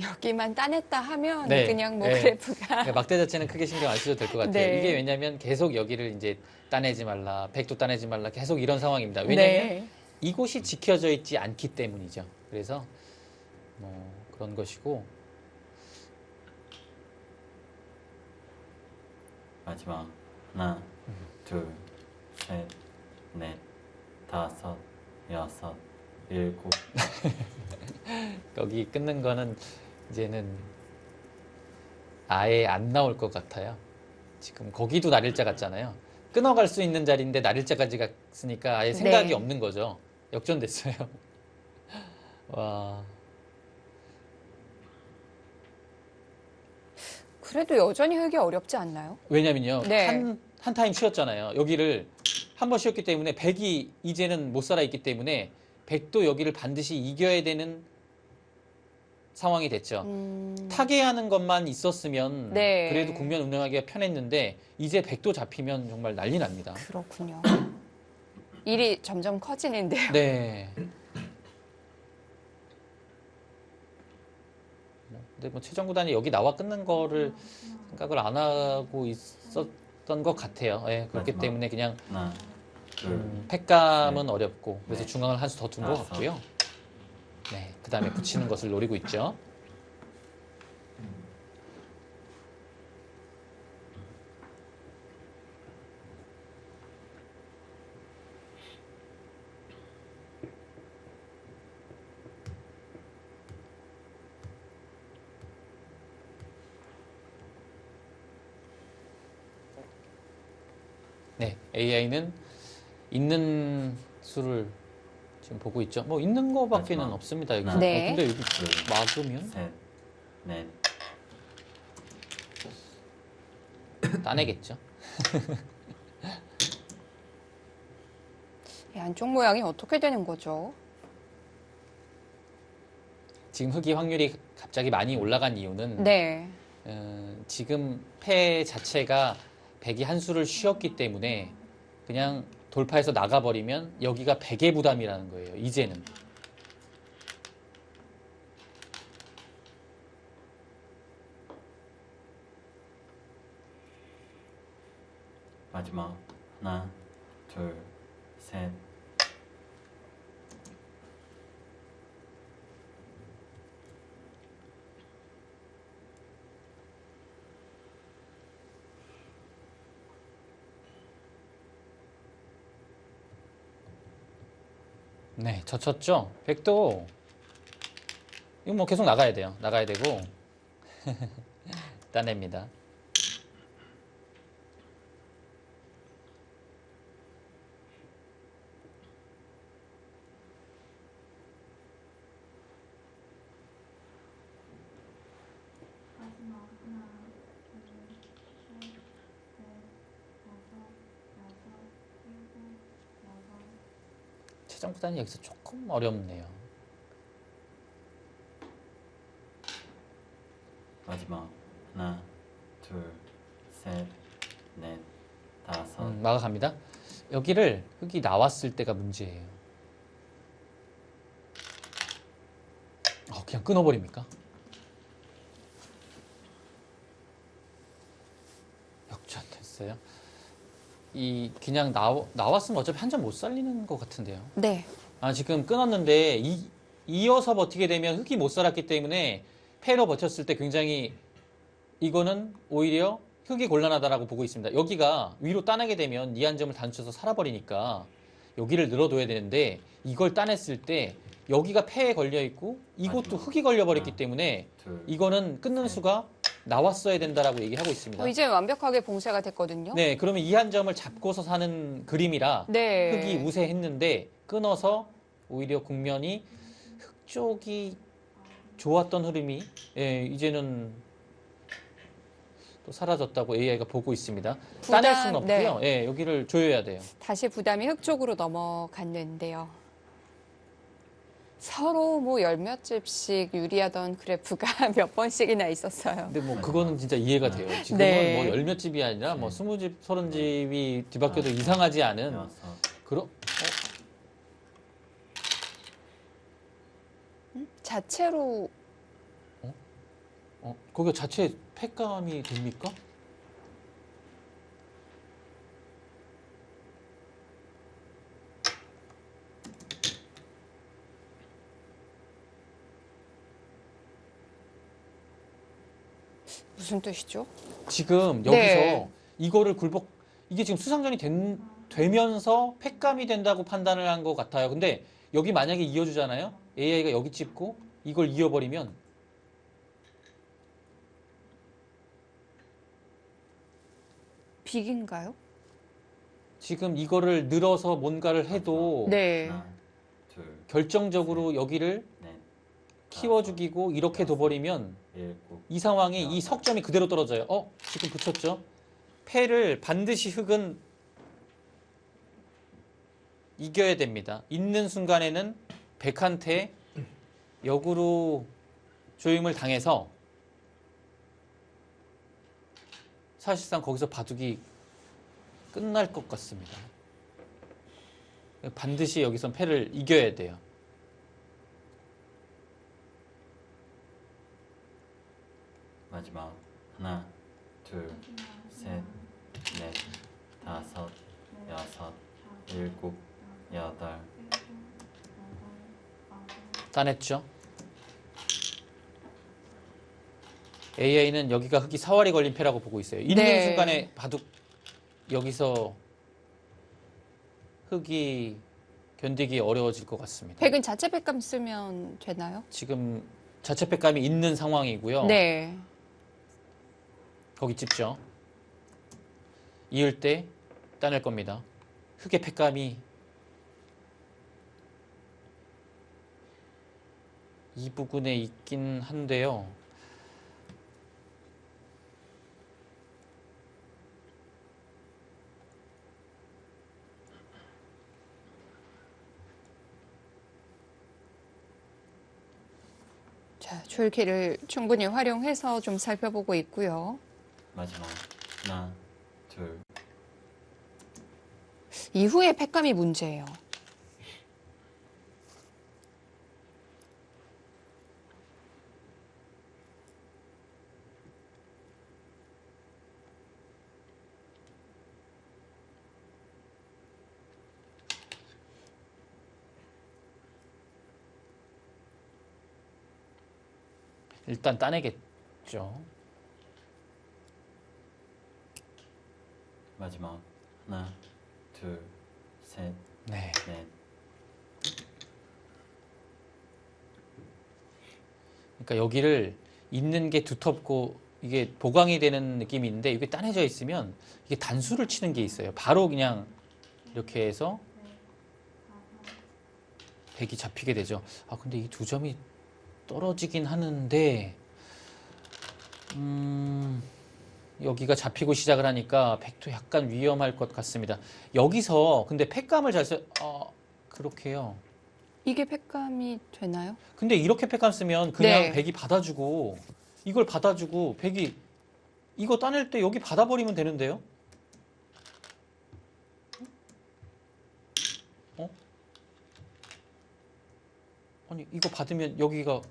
여기만 따냈다 하면
네.
그냥 뭐
네.
그래프가
그러니까 막대 자체는 크게 신경 안 쓰셔도 될 것 같아요.
네.
이게 왜냐면 계속 여기를 이제 따내지 말라, 백도 따내지 말라, 계속 이런 상황입니다. 왜냐면
네.
이곳이 지켜져 있지 않기 때문이죠. 그래서 뭐 그런 것이고
마지막. 하나, 둘, 셋, 넷, 다섯, 여섯, 일곱.
여기 끊는 거는 이제는 아예 안 나올 것 같아요. 지금 거기도 날일자 같잖아요. 끊어갈 수 있는 자리인데 날일자까지 갔으니까 아예 생각이
네.
없는 거죠. 역전됐어요. 와.
그래도 여전히 흙이 어렵지 않나요?
왜냐면요.
네.
한 타임 쉬었잖아요. 여기를 한 번 쉬었기 때문에 백이 이제는 못 살아 있기 때문에 백도 여기를 반드시 이겨야 되는 상황이 됐죠. 타개하는 것만 있었으면
네.
그래도 국면 운영하기가 편했는데 이제 백도 잡히면 정말 난리 납니다.
그렇군요. 일이 점점 커지는데요.
네. 근데 뭐 최정 구단이 여기 나와 끊는 거를 생각을 안 하고 있었던 것 같아요. 예, 그렇기
마지막.
때문에 그냥
하나, 둘,
팩감은 어렵고 그래서
네.
중앙을 한 수 더 둔 것
다섯.
같고요. 네, 그 다음에 붙이는 것을 노리고 있죠. 네, AI는 있는 수를 지금 보고 있죠. 뭐 있는 거밖에는
마지막.
없습니다. 여기서.
네.
근데 여기
둘,
막으면
셋, 넷.
따내겠죠.
이 안쪽 모양이 어떻게 되는 거죠?
지금 흑이 확률이 갑자기 많이 올라간 이유는
네.
지금 패 자체가 백이 한 수를 쉬었기 때문에 그냥 돌파해서 나가버리면 여기가 백의 부담이라는 거예요. 이제는.
마지막. 하나, 둘, 셋.
네, 젖혔죠. 백도 이거 뭐 계속 나가야 돼요. 나가야 되고 따냅니다. 최종 구단이 여기서 조금 어렵네요.
마지막. 하나, 둘, 셋, 넷, 다섯.
막아갑니다. 여기를 흑이 나왔을 때가 문제예요. 그냥 끊어버립니까? 역전됐어요. 이 그냥 나왔으면 어차피 한 점 못 살리는 것 같은데요.
네.
지금 끊었는데 이어서 버티게 되면 흑이 못 살았기 때문에 패로 버텼을 때 굉장히 이거는 오히려 흑이 곤란하다라고 보고 있습니다. 여기가 위로 따내게 되면 이 한 점을 단추해서 살아버리니까 여기를 늘어둬야 되는데 이걸 따냈을 때 여기가 패에 걸려 있고 이것도 흑이 걸려버렸기 때문에
둘,
이거는 끊는 수가 나왔어야 된다라고 얘기하고 있습니다.
이제 완벽하게 봉쇄가 됐거든요.
네, 그러면 이 한 점을 잡고서 사는 그림이라
네.
흑이 우세했는데 끊어서 오히려 국면이 흑 쪽이 좋았던 흐름이 이제는 또 사라졌다고 AI가 보고 있습니다.
부담,
따낼 수는 없고요.
네.
여기를 조여야 돼요.
다시 부담이 흑 쪽으로 넘어갔는데요. 서로 뭐 열 몇 집씩 유리하던 그래프가 몇 번씩이나 있었어요.
근데 뭐 그거는 진짜 이해가 돼요. 지금은
네.
뭐 열 몇 집이 아니라 뭐 20집, 30집이 뒤바뀌어도 이상하지 않은
여섯.
그런
자체로
거기가 자체 팩감이 됩니까?
무슨 뜻이죠?
지금 여기서
네.
이거를 이게 지금 수상전이 되면서 팩감이 된다고 판단을 한 것 같아요. 근데 여기 만약에 이어주잖아요. AI가 여기 찍고 이걸 이어버리면
빅인가요?
지금 이거를 늘어서 뭔가를 해도
네.
하나, 둘,
결정적으로 여기를
넷,
키워 죽이고 이렇게 둬버리면
일곱.
이 상황이 이 석점이 그대로 떨어져요. 지금 붙였죠? 패를 반드시 흑은 이겨야 됩니다. 있는 순간에는 백한테 역으로 조임을 당해서 사실상 거기서 바둑이 끝날 것 같습니다. 반드시 여기선 패를 이겨야 돼요.
마지막 하나, 둘, 셋, 넷, 다섯, 여섯, 일곱, 여덟.
따냈죠. AI는 여기가 흙이 사활이 걸린 패라고 보고 있어요. 있는
네.
순간에 바둑 여기서 흙이 견디기 어려워질 것 같습니다.
백은 자체 백감 쓰면 되나요?
지금 자체 패감이 있는 상황이고요.
네.
거기 찝죠. 이을 때 따낼 겁니다. 흙의 패감이 이 부분에 있긴 한데요.
자, 줄기를 충분히 활용해서 좀 살펴보고 있고요.
마지막 하나, 둘.
이후에 팩감이 문제예요.
일단 따내겠죠.
마지막 하나, 둘, 셋,
네.
넷.
그러니까 여기를 있는 게 두텁고 이게 보강이 되는 느낌인데 이게 따내져 있으면 이게 단수를 치는 게 있어요. 바로 그냥 이렇게 해서 백이 잡히게 되죠. 아 근데 이 두 점이 떨어지긴 하는데 여기가 잡히고 시작을 하니까 백도 약간 위험할 것 같습니다. 여기서 근데 팩감을 잘 써. 그렇게요.
이게 팩감이 되나요?
근데 이렇게 팩감 쓰면 그냥
네.
백이 받아주고 이걸 받아주고 백이 이거 따낼 때 여기 받아버리면 되는데요. 어? 아니 이거 받으면 여기가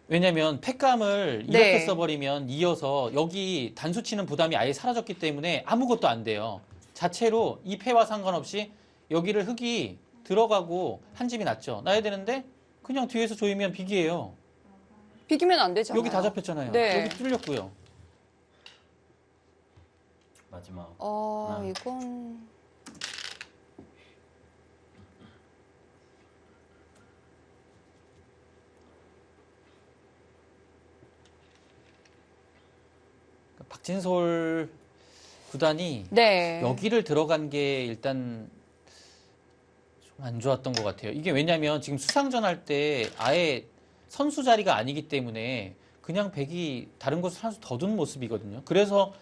왜냐면 팩감을 이렇게
네.
써버리면 이어서 여기 단수 치는 부담이 아예 사라졌기 때문에 아무것도 안 돼요. 자체로 이 패와 상관없이 여기를 흙이 들어가고 한 집이 났죠. 나야 되는데 그냥 뒤에서 조이면 빅이에요.
비기면 안 되잖아요.
여기 다 잡혔잖아요.
네.
여기 뚫렸고요.
마지막 하나.
이건
박진솔 구단이
네.
여기를 들어간 게 일단 좀 안 좋았던 것 같아요. 이게 왜냐면 지금 수상전 할 때 아예 선수 자리가 아니기 때문에 그냥 백이 다른 곳을 한 수 더 둔 모습이거든요. 그래서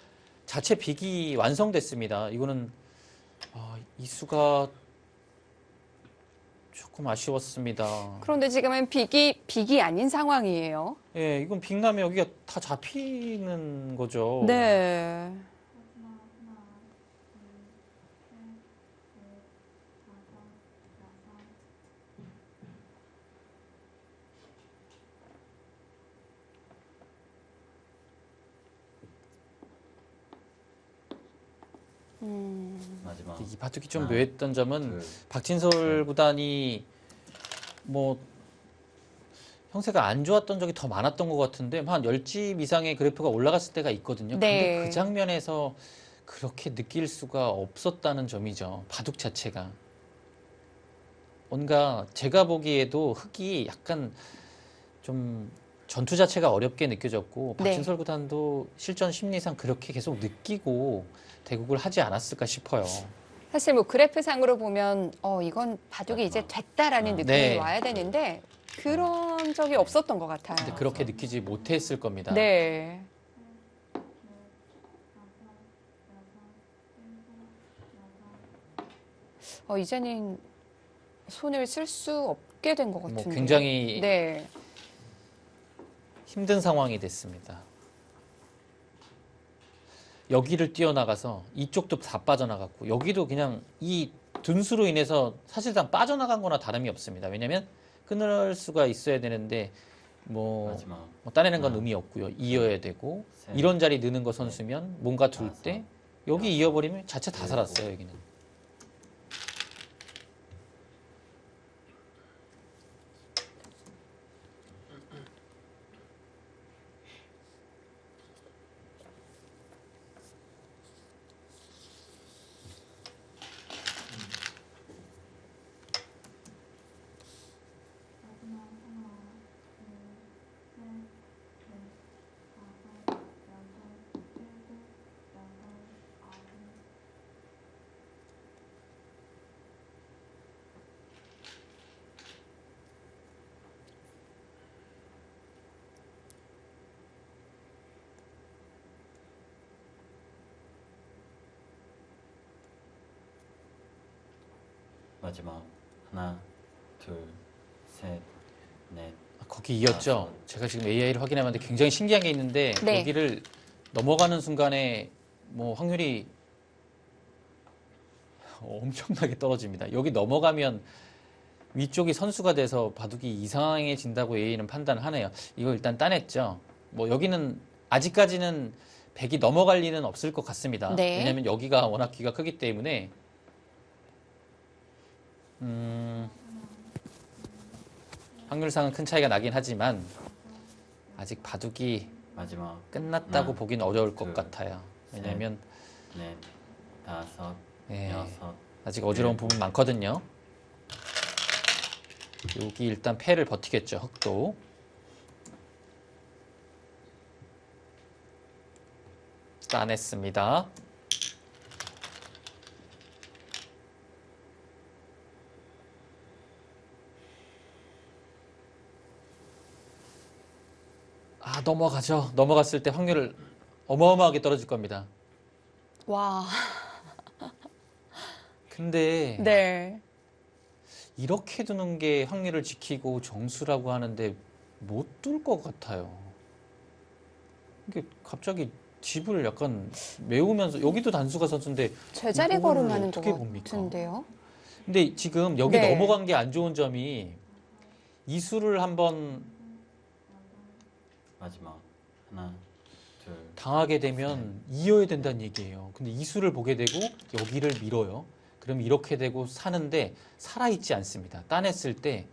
자체 빅이 완성됐습니다. 이거는 이 수가 조금 아쉬웠습니다.
그런데 지금은 빅이 아닌 상황이에요.
예, 이건 빅나면 여기가 다 잡히는 거죠.
네.
마지막
이 바둑이 좀
하나,
묘했던 점은
둘.
박진솔 구단이 뭐 형세가 안 좋았던 적이 더 많았던 것 같은데 한 10집 이상의 그래프가 올라갔을 때가 있거든요.
네.
근데 그 장면에서 그렇게 느낄 수가 없었다는 점이죠. 바둑 자체가. 뭔가 제가 보기에도 흙이 약간 좀 전투 자체가 어렵게 느껴졌고
네.
박진솔 구단도 실전 심리상 그렇게 계속 느끼고 대국을 하지 않았을까 싶어요.
사실 뭐 그래프상으로 보면 이건 바둑이 이제 됐다라는 느낌이
네.
와야 되는데 그런 적이 없었던 것 같아요.
근데 그렇게 느끼지 못했을 겁니다.
네. 이제는 손을 쓸 수 없게 된 것 같은데.
뭐 굉장히
네.
힘든 상황이 됐습니다. 여기를 뛰어나가서 이쪽도 다 빠져나갔고 여기도 그냥 이 둔수로 인해서 사실상 빠져나간 거나 다름이 없습니다. 왜냐하면 끊을 수가 있어야 되는데 뭐
마지막
따내는 건
하나,
의미 없고요. 이어야 되고
셋,
이런 자리 느는 거 선수면 뭔가 둘
다섯,
때 여기
여섯,
이어버리면 자체 다
일곱.
살았어요. 여기는.
마지막 하나, 둘, 셋, 넷.
거기 이었죠. 제가 지금 AI를 확인해봤는데 굉장히 신기한 게 있는데
네.
여기를 넘어가는 순간에 뭐 확률이 엄청나게 떨어집니다. 여기 넘어가면 위쪽이 선수가 돼서 바둑이 이상해진다고 AI는 판단을 하네요. 이거 일단 따냈죠. 뭐 여기는 아직까지는 100이 넘어갈 리는 없을 것 같습니다.
네.
왜냐하면 여기가 워낙 귀가 크기 때문에 확률상은 큰 차이가 나긴 하지만 아직 바둑이
마지막
끝났다고
하나,
보긴 어려울 것
둘,
같아요. 왜냐하면
넷, 다섯,
예,
여섯.
아직 어지러운 부분 많거든요. 여기 일단 패를 버티겠죠. 흑도. 따냈습니다. 아, 넘어가죠. 넘어갔을 때 확률을 어마어마하게 떨어질 겁니다.
와.
근데
네.
이렇게 두는 게 확률을 지키고 정수라고 하는데 못 둘 것 같아요. 이게 갑자기 집을 약간 메우면서 여기도 단수가 선수인데
제자리
이걸
걸음하는 것
어떻게 봅니까?
같은데요.
근데 지금 여기
네.
넘어간 게 안 좋은 점이 이 수를 한번
마지막 하나, 둘,
당하게 되면 이어야 된다는 얘기예요. 근데 이 수를 보게 되고 여기를 밀어요. 그럼 이렇게 되고 사는데 살아있지 않습니다. 따냈을 때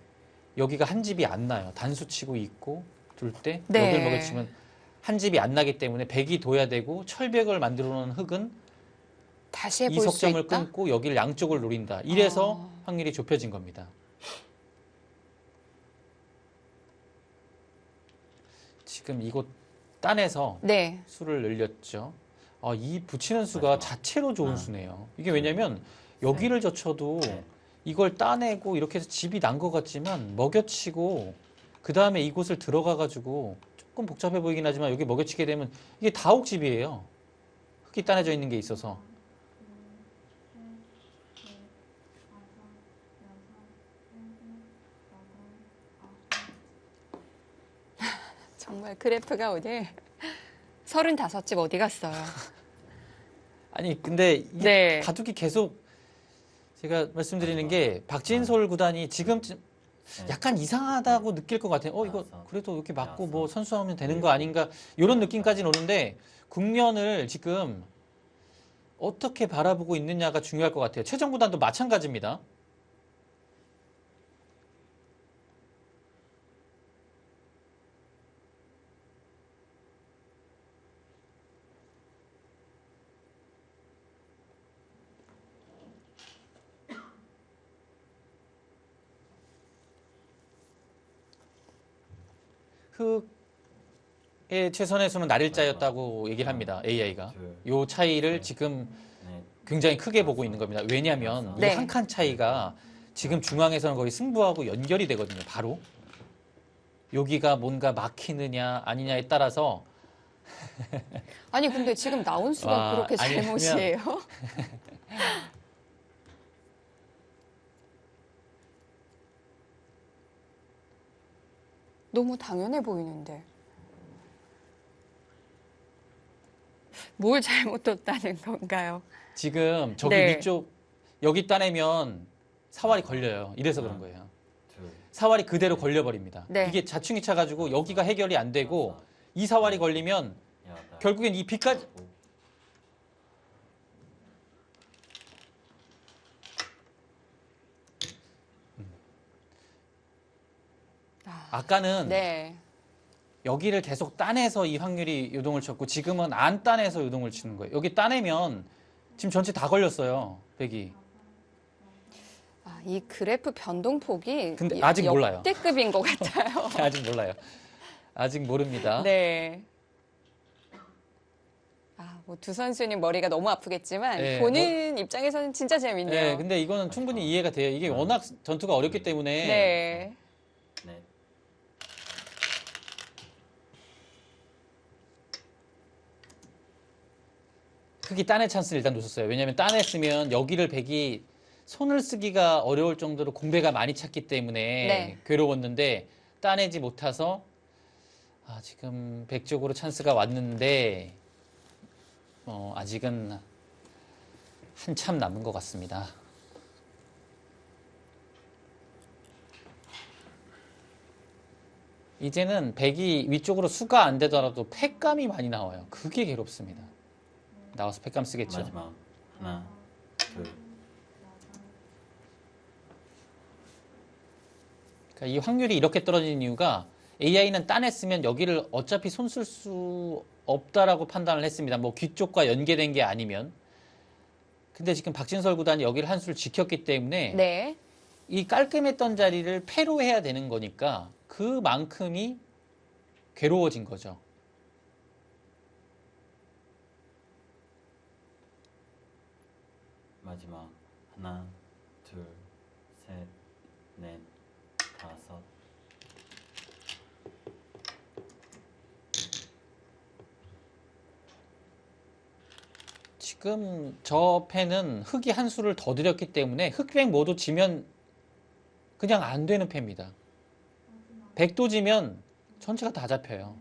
여기가 한 집이 안 나요. 단수 치고 있고 둘 때
네.
여기를 먹여치면 한 집이 안 나기 때문에 백이 둬야 되고 철벽을 만들어 놓은 흙은
다시
이
해볼 수
석점을
있다.
끊고 여기를 양쪽을 노린다. 이래서
아.
확률이 좁혀진 겁니다. 지금 이곳 따내서
네.
수를 늘렸죠. 이 붙이는 수가
마지막.
자체로 좋은
하나,
수네요. 이게 왜냐면 여기를 젖혀도
넷.
이걸 따내고 이렇게 해서 집이 난 것 같지만 먹여치고 그 다음에 이곳을 들어가가지고 조금 복잡해 보이긴 하지만 여기 먹여치게 되면 이게 다옥집이에요. 흙이 따내져 있는 게 있어서.
정말 그래프가 오늘 35집 어디 갔어요?
아니 근데 이게
네.
바둑이 계속 제가 말씀드리는 게 박진솔 구단이 지금
넷,
약간 이상하다고 느낄 것 같아요. 이거
다섯,
그래도 이렇게 맞고
여섯,
뭐 선수하면 되는 거 아닌가 이런 느낌까지는 오는데 국면을 지금 어떻게 바라보고 있느냐가 중요할 것 같아요. 최정 구단도 마찬가지입니다. 흑의 최선의 수는 날일자였다고 얘기를 합니다. AI가. 요 차이를 지금
넷,
굉장히 크게 보고 있는 겁니다. 왜냐하면 이
네.
한 칸 차이가 지금 중앙에서는 거의 승부하고 연결이 되거든요. 바로. 여기가 뭔가 막히느냐 아니냐에 따라서
아니 근데 지금 나온 수가
와,
그렇게
아니,
잘못이에요? 너무 당연해 보이는데. 뭘 잘못 뒀다는 건가요?
지금 저기
네.
위쪽 여기 따내면 사활이 걸려요. 이래서 그런 거예요.
둘,
사활이 그대로 걸려버립니다.
네.
이게 자충이 차가지고 여기가 해결이 안 되고 이 사활이 걸리면
여덟,
결국엔 이 B까지
아홉,
아까는
네.
여기를 계속 따내서 이 확률이 요동을 쳤고 지금은 안 따내서 요동을 치는 거예요. 여기 따내면 지금 전체 다 걸렸어요. 백이.
아, 이 그래프 변동폭이
근데 아직 몰라요.
역대급인 것 같아요.
아직 몰라요. 아직 모릅니다.
네. 아, 뭐 두 선수님 머리가 너무 아프겠지만
네,
보는 입장에서는 진짜 재밌네요.
네, 근데 이거는 충분히 이해가 돼요. 이게 워낙 전투가 어렵기 때문에
네.
넷,
흑이 따낼 찬스를 일단 놓쳤어요. 왜냐하면 따냈으면 여기를 백이 손을 쓰기가 어려울 정도로 공배가 많이 찼기 때문에
네.
괴로웠는데 따내지 못해서 지금 백 쪽으로 찬스가 왔는데 아직은 한참 남은 것 같습니다. 이제는 백이 위쪽으로 수가 안 되더라도 팩감이 많이 나와요. 그게 괴롭습니다. 나와서 팩감 쓰겠죠.
마지막 하나, 둘,
그러니까 이 확률이 이렇게 떨어지는 이유가 AI는 따냈으면 여기를 어차피 손 쓸 수 없다라고 판단을 했습니다. 뭐 귀 쪽과 연계된 게 아니면. 근데 지금 박진설 구단이 여기를 한 수를 지켰기 때문에
네.
이 깔끔했던 자리를 패로 해야 되는 거니까 그만큼이 괴로워진 거죠.
마지막 하나, 둘, 셋, 넷, 다섯,
지금 저 패는 흑이 한 수를 더 들였기 때문에 흑백 모두 지면 그냥 안 되는 패입니다. 백도 지면 전체가 다 잡혀요.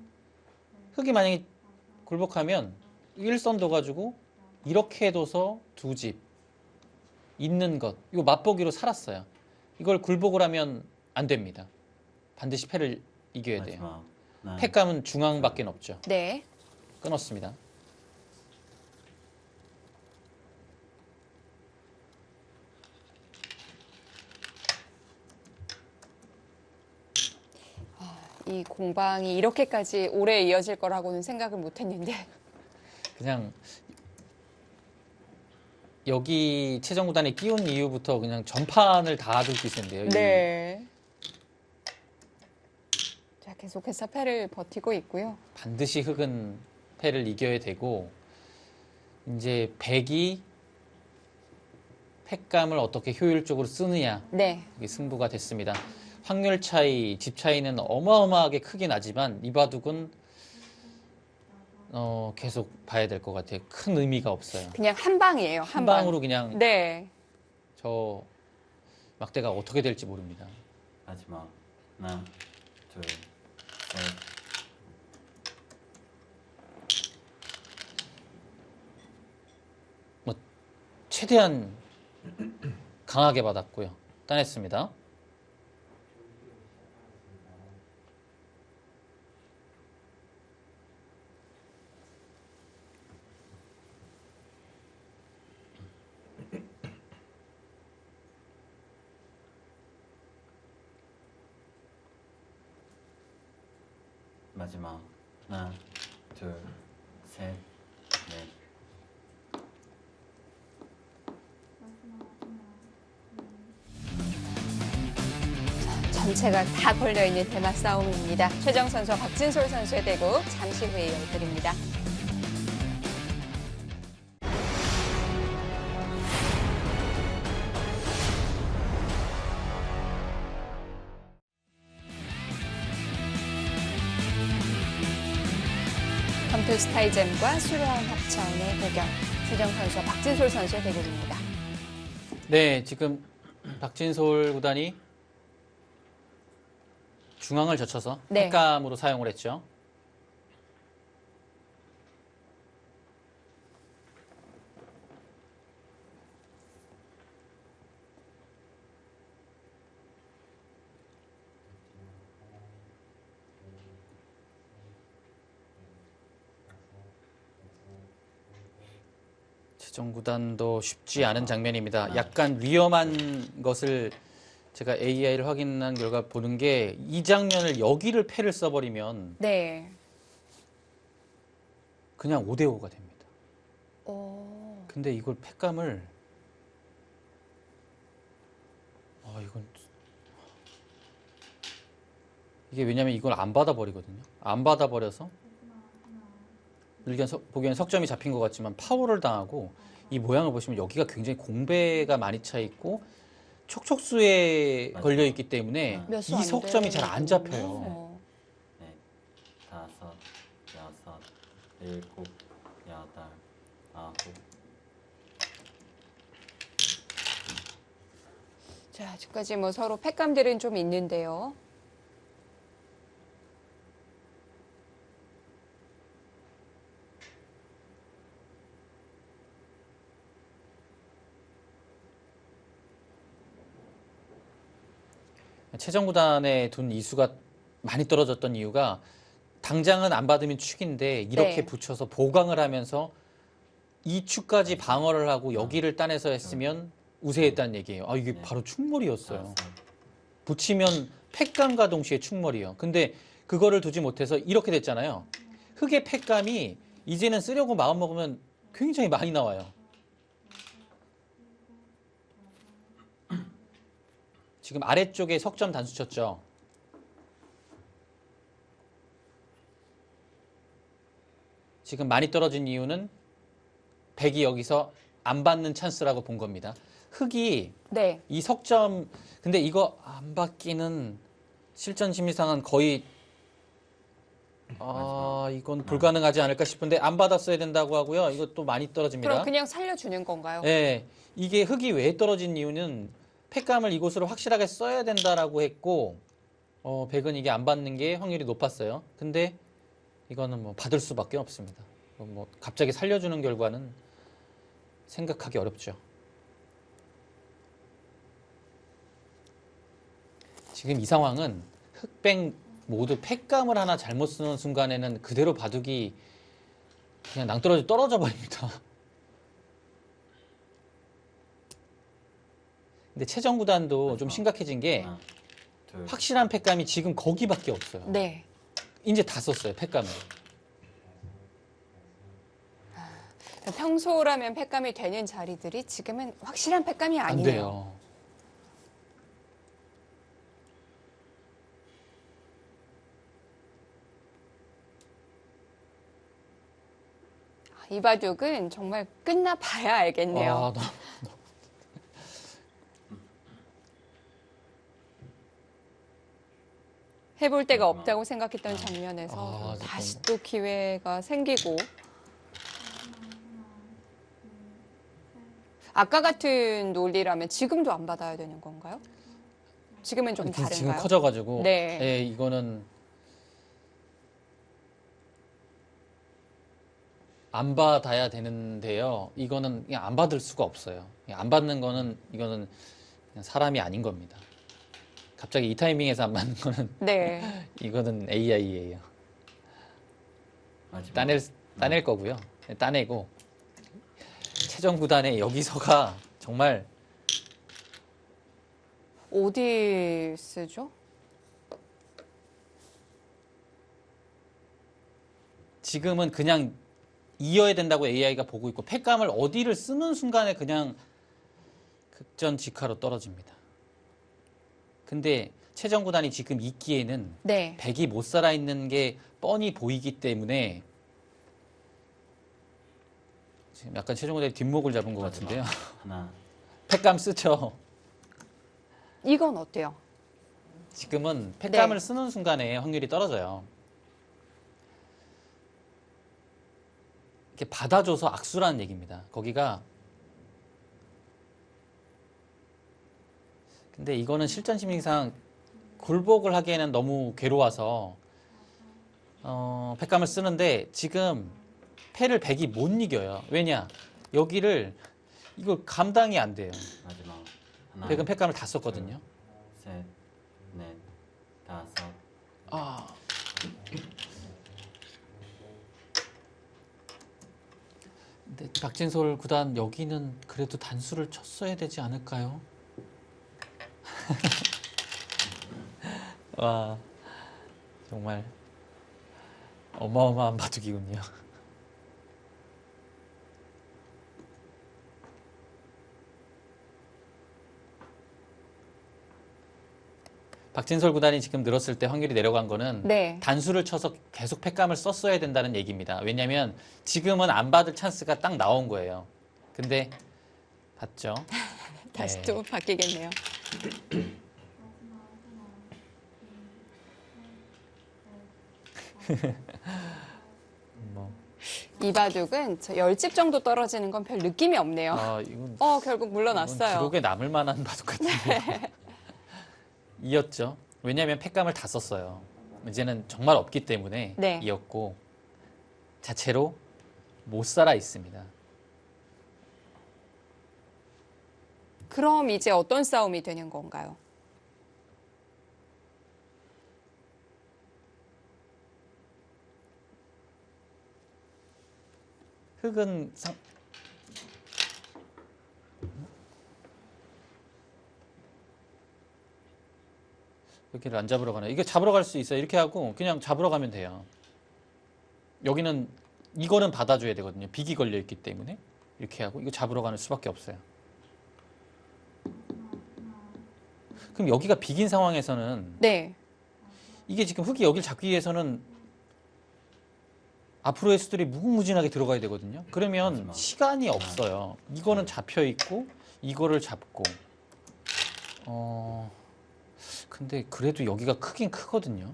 흑이 만약에 굴복하면 일선 둬가지고 이렇게 해둬서 두 집 있는 것 이거 맛보기로 살았어요. 이걸 굴복을 하면 안 됩니다. 반드시 패를 이겨야 돼요.
마지막 하나,
패감은 중앙밖에 없죠.
네.
끊었습니다.
이 공방이 이렇게까지 오래 이어질 거라고는 생각을 못 했는데.
그냥 여기 최정 구단에 끼운 이후부터 그냥 전판을 다 들고 있었는데요. 이
네. 자, 계속해서 패를 버티고 있고요.
반드시 흑은 패를 이겨야 되고 이제 백이 팩감을 어떻게 효율적으로 쓰느냐
네.
이게 승부가 됐습니다. 확률 차이, 집 차이는 어마어마하게 크게 나지만 이 바둑은 계속 봐야 될 것 같아요. 큰 의미가 없어요.
그냥 한 방이에요.
한 방으로 그냥
네.
저 막대가 어떻게 될지 모릅니다.
마지막 하나, 둘, 셋,
최대한 강하게 받았고요. 따냈습니다.
마지막 하나, 둘, 셋, 넷,
전체가 다 걸려있는 대마 싸움입니다. 최정 선수와 박진솔 선수의 대국 잠시 후에 이어드립니다. 컴퓨터 스타이잼과 수려한 합천의 대결. 최정 선수와 박진솔 선수의 대결입니다.
네, 지금 박진솔 구단이 중앙을 젖혀서
네.
횟감으로 사용을 했죠. 최정구단도 쉽지 않은 장면입니다. 약간 위험한 것을 제가 AI를 확인한 결과 보는 게 이 장면을 여기를 패를 써버리면
네.
그냥 5대5가 됩니다.
오.
근데 이걸 패감을 이건 이게 왜냐면 이걸 안 받아버리거든요. 안 받아버려서 보기엔 석점이 잡힌 것 같지만 파워를 당하고 이 모양을 보시면 여기가 굉장히 공배가 많이 차 있고 촉촉수에
맞아요.
걸려 있기 때문에
몇 수
이
안
석점이 잘 안 잡혀요.
되는군요.
넷, 다섯, 여섯, 일곱, 여덟, 아홉.
자, 아직까지 뭐 서로 팩감들은 좀 있는데요.
최정구단에 둔 이수가 많이 떨어졌던 이유가 당장은 안 받으면 축인데 이렇게
네.
붙여서 보강을 하면서 이 축까지 방어를 하고 여기를 따내서 했으면 우세했다는 얘기예요. 이게
네.
바로 축머리였어요.
다섯,
붙이면 팩감과 동시에 축머리요. 근데 그거를 두지 못해서 이렇게 됐잖아요. 흙의 팩감이 이제는 쓰려고 마음먹으면 굉장히 많이 나와요. 지금 아래쪽에 석점 단수 쳤죠. 지금 많이 떨어진 이유는 백이 여기서 안 받는 찬스라고 본 겁니다. 흙이
네.
이 석점, 근데 이거 안 받기는 실전 심리상은 거의 이건 불가능하지 않을까 싶은데 안 받았어야 된다고 하고요. 이것도 많이 떨어집니다.
그럼 그냥 살려주는 건가요?
네, 이게 흙이 왜 떨어진 이유는 팩감을 이곳으로 확실하게 써야 된다라고 했고 백은 이게 안 받는 게 확률이 높았어요. 근데 이거는 뭐 받을 수밖에 없습니다. 뭐 갑자기 살려주는 결과는 생각하기 어렵죠. 지금 이 상황은 흑백 모두 팩감을 하나 잘못 쓰는 순간에는 그대로 바둑이 그냥 낭떠러지 떨어져 버립니다. 근데 최정구단도 좀 심각해진 게
하나, 둘,
확실한 팩감이 지금 거기밖에 없어요.
네.
이제 다 썼어요, 팩감을.
평소라면 팩감이 되는 자리들이 지금은 확실한 팩감이
안
아니네요.
돼요.
이 바둑은 정말 끝나봐야 알겠네요.
너무-
해볼 데가 없다고 생각했던 장면에서
아,
다시 또 기회가 생기고 아까 같은 논리라면 지금도 안 받아야 되는 건가요? 지금은 좀 다른가요?
지금 커져가지고
네.
이거는 안 받아야 되는데요. 이거는 그냥 안 받을 수가 없어요. 그냥 안 받는 거는 이거는 그냥 사람이 아닌 겁니다. 갑자기 이 타이밍에서 안 받는 거는
네.
이거는 AI예요.
마지막.
따낼 거고요. 따내고 최정구단의 여기서가 정말
어디 쓰죠?
지금은 그냥 이어야 된다고 AI가 보고 있고 팩감을 어디를 쓰는 순간에 그냥 극전직하로 떨어집니다. 근데 최정구단이 지금 있기에는
네.
백이 못 살아있는 게 뻔히 보이기 때문에 지금 약간 최정구단이 뒷목을 잡은 것
마지막.
같은데요.
하나,
팩감 쓰죠.
이건 어때요?
지금은 팩감을
네.
쓰는 순간에 확률이 떨어져요. 이렇게 받아줘서 악수라는 얘기입니다. 거기가 근데 이거는 실전 심리상 굴복을 하기에는 너무 괴로워서 팩감을 쓰는데 지금 패를 백이 못 이겨요. 왜냐? 여기를 이거 감당이 안 돼요.
마지막. 하나,
백은 팩감을 다 썼거든요.
셋, 넷, 다섯.
아. 근데 박진솔 구단 여기는 그래도 단수를 쳤어야 되지 않을까요? 와, 정말 어마어마한 바둑이군요. 박진솔 구단이 지금 늘었을 때 확률이 내려간 거는
네.
단수를 쳐서 계속 팩감을 썼어야 된다는 얘기입니다. 왜냐하면 지금은 안 받을 찬스가 딱 나온 거예요. 근데 봤죠?
다시
네.
또 바뀌겠네요.
뭐,
이 바둑은 저 10집 정도 떨어지는 건 별 느낌이 없네요.
이건
결국 물러났어요.
이건 기록에 남을 만한 바둑 같은데. 이었죠. 왜냐하면 팩감을 다 썼어요. 이제는 정말 없기 때문에
네.
이었고 자체로 못 살아 있습니다.
그럼 이제 어떤 싸움이 되는 건가요?
흑은 여기를 안 잡으러 가네. 이거 잡으러 갈 수 있어요. 이렇게 하고 그냥 잡으러 가면 돼요. 여기는 이거는 받아줘야 되거든요. 빅이 걸려 있기 때문에 이렇게 하고 이거 잡으러 가는 수밖에 없어요. 그럼 여기가 빅인 상황에서는
네.
이게 지금 흑이 여기를 잡기 위해서는 앞으로의 수들이 무궁무진하게 들어가야 되거든요. 그러면
마지막.
시간이 없어요. 이거는 잡혀 있고 이거를 잡고 근데 그래도 여기가 크긴 크거든요.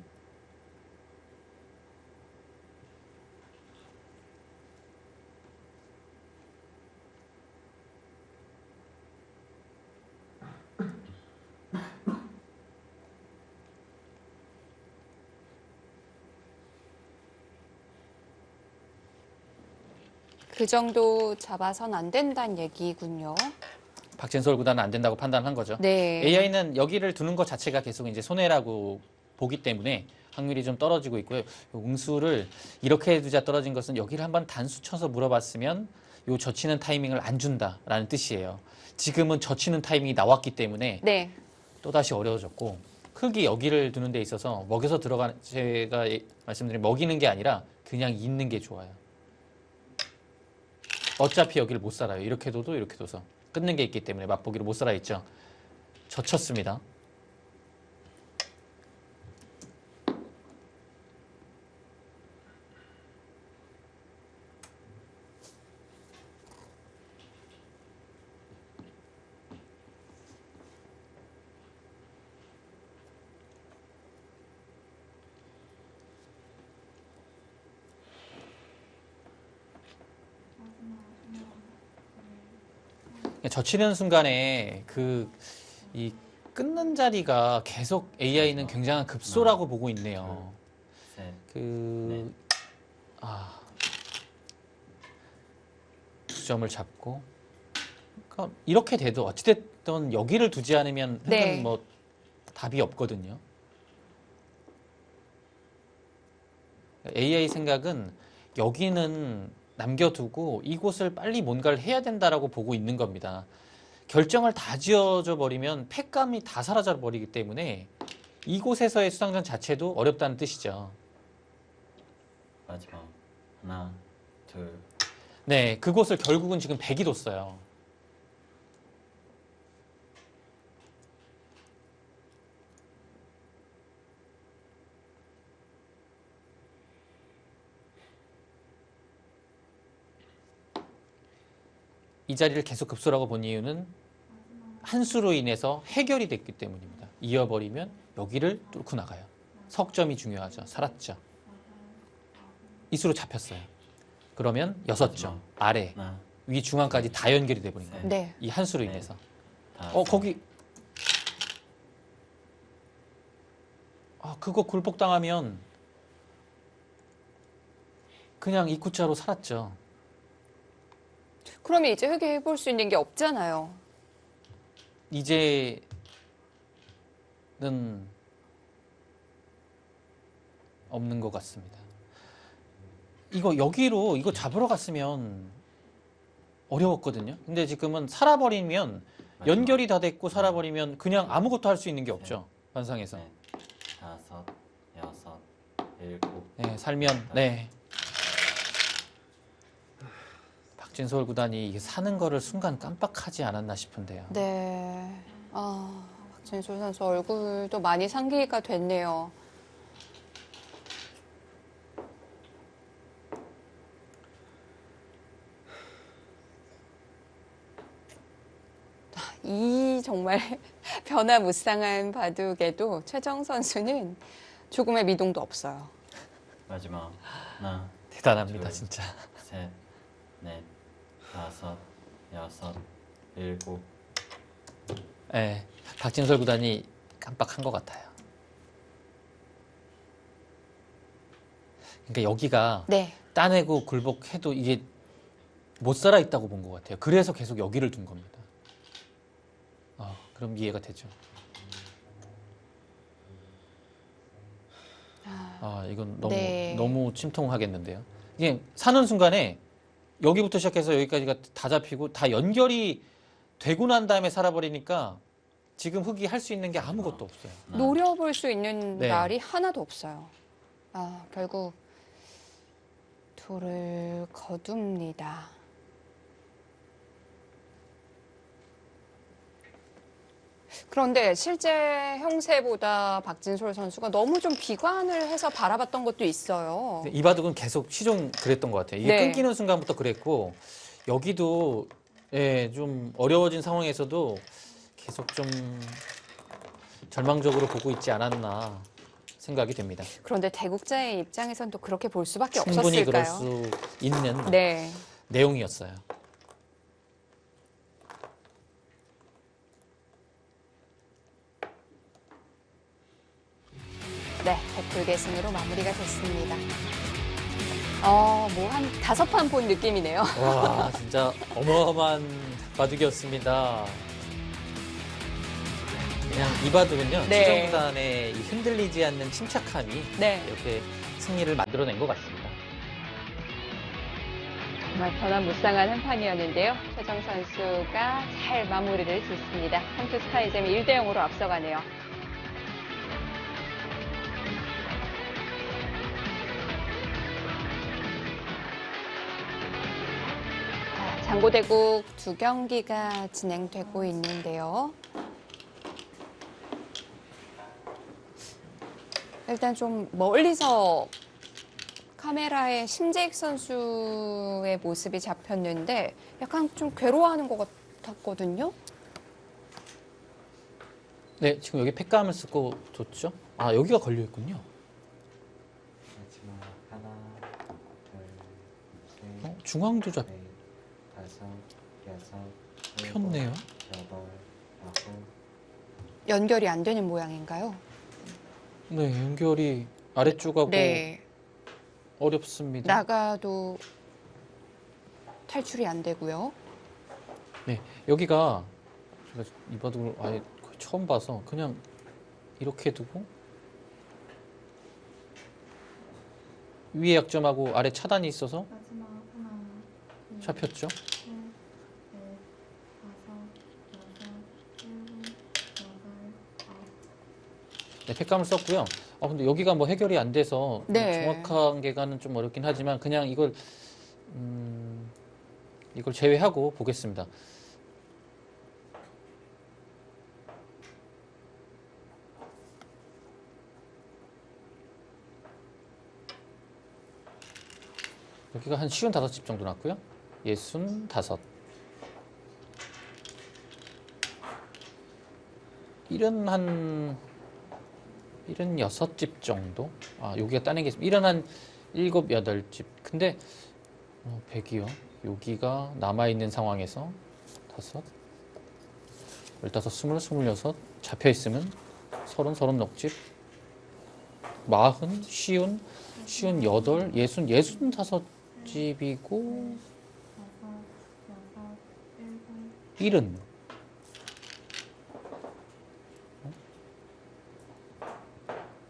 그 정도 잡아선 안 된다는 얘기군요.
박진솔 구단은 안 된다고 판단한 거죠.
네.
AI는 여기를 두는 것 자체가 계속 이제 손해라고 보기 때문에 확률이 좀 떨어지고 있고요. 응수를 이렇게 두자 떨어진 것은 여기를 한번 단수 쳐서 물어봤으면 요 젖히는 타이밍을 안 준다라는 뜻이에요. 지금은 젖히는 타이밍이 나왔기 때문에
네.
또다시 어려워졌고 흙이 여기를 두는 데 있어서 먹여서 들어가는 제가 말씀드린 먹이는 게 아니라 그냥 있는 게 좋아요. 어차피 여기를 못 살아요. 이렇게 둬도 이렇게 둬서 끊는 게 있기 때문에 맛보기로 못 살아 있죠. 젖혔습니다. 젖히는 순간에 이 끊는 자리가 계속 AI는 굉장한 급소라고 보고 있네요.
셋,
두 점을 잡고 그러니까 이렇게 돼도 어찌됐든 여기를 두지 않으면 흑은
네.
뭐 답이 없거든요. AI 생각은 여기는 남겨두고 이곳을 빨리 뭔가를 해야 된다라고 보고 있는 겁니다. 결정을 다 지어져 버리면 팩감이 다 사라져 버리기 때문에 이곳에서의 수상전 자체도 어렵다는 뜻이죠.
마지막. 하나, 둘.
네, 그곳을 결국은 지금 100이 뒀어요. 이 자리를 계속 급소라고 본 이유는 한 수로 인해서 해결이 됐기 때문입니다. 이어버리면 여기를 뚫고 나가요. 석점이 중요하죠. 살았죠. 이 수로 잡혔어요. 그러면 6점 아래,
하나,
위 중앙까지 다 연결이 돼버린 거예요.
네.
이 한 수로 인해서.
다섯.
거기 그거 굴복당하면 그냥 입구자로 살았죠.
그러면 이제 회개해 볼 수 있는 게 없잖아요.
이제는 없는 것 같습니다. 여기로 이거 잡으러 갔으면 어려웠거든요. 근데 지금은 살아버리면 연결이 다 됐고 살아버리면 그냥 아무것도 할 수 있는 게 없죠. 관상에서.
넷, 다섯, 여섯, 일곱.
네, 살면 네. 박진솔 구단이 이게 사는 거를 순간 깜빡하지 않았나 싶은데요.
네. 박진솔 선수 얼굴도 많이 상기가 됐네요. 이 정말 변화무쌍한 바둑에도 최정 선수는 조금의 미동도 없어요.
마지막. 하나,
대단합니다,
둘.
진짜.
셋, 넷, 다섯, 여섯, 일곱.
네, 박진솔 구단이 깜빡한 것 같아요. 그러니까 여기가
네.
따내고 굴복해도 이게 못 살아 있다고 본 것 같아요. 그래서 계속 여기를 둔 겁니다. 그럼 이해가 되죠. 이건 너무
네.
너무 침통하겠는데요. 이게 사는 순간에 여기부터 시작해서 여기까지가 다 잡히고 다 연결이 되고 난 다음에 살아버리니까 지금 흙이 할 수 있는 게 아무것도 없어요.
하나,
노려볼 수 있는
네.
날이 하나도 없어요. 결국 돌을 거둡니다. 그런데 실제 형세보다 박진솔 선수가 너무 좀 비관을 해서 바라봤던 것도 있어요.
이 바둑은 계속 시종 그랬던 것 같아요. 이게
네.
끊기는 순간부터 그랬고 여기도 좀 어려워진 상황에서도 계속 좀 절망적으로 보고 있지 않았나 생각이 됩니다.
그런데 대국자의 입장에선 또 그렇게 볼 수밖에
충분히
없었을까요?
그럴 수 있는
네.
내용이었어요.
네, 백불계승으로 마무리가 됐습니다. 뭐 한 5판 본 느낌이네요.
와, 진짜 어마어마한 바둑이었습니다. 그냥 이 바둑은요,
네.
최정단의 이 흔들리지 않는 침착함이
네.
이렇게 승리를 만들어낸 것 같습니다.
정말 변화무쌍한 한 판이었는데요. 최정 선수가 잘 마무리를 짓습니다. 한투 스카이잼이 1대0으로 앞서가네요. 장고대국 2경기가 진행되고 있는데요. 일단 좀 멀리서 카메라에 심재익 선수의 모습이 잡혔는데 약간 좀 괴로워하는 것 같았거든요.
네, 지금 여기 팩감을 쓰고 뒀죠? 여기가 걸려있군요.
마지막. 하나, 둘, 셋,
중앙도
넷, 다섯, 여섯, 일곱,
잡혔네요.
여덟, 아홉.
연결이 안 되는 모양인가요?
네, 연결이 아래쪽하고
네.
어렵습니다.
나가도 탈출이 안 되고요.
네, 여기가 제가 이 바둑을 아예 거의 처음 봐서 그냥 이렇게 두고 위에 약점하고 아래 차단이 있어서
마지막 하나, 둘,
잡혔죠.
셋, 넷, 다섯, 여섯, 일곱, 여덟, 아홉.
네, 팩감을 썼고요. 근데 여기가 뭐 해결이 안 돼서
네.
정확한 계산은 좀 어렵긴 하지만 그냥 이걸 제외하고 보겠습니다. 여기가 한 55집 정도 났고요. 65. 76집 정도? 여기가 따내겠습니다. 일은 한 7, 8집. 근데 100이요. 여기가 남아있는 상황에서 5, 15, 20, 26 잡혀있으면 30, 30 넉집. 마흔, 쉬운, 쉬운 여덟, 예순, 예순 다섯 집이고
다섯, 여섯, 일곱,
일은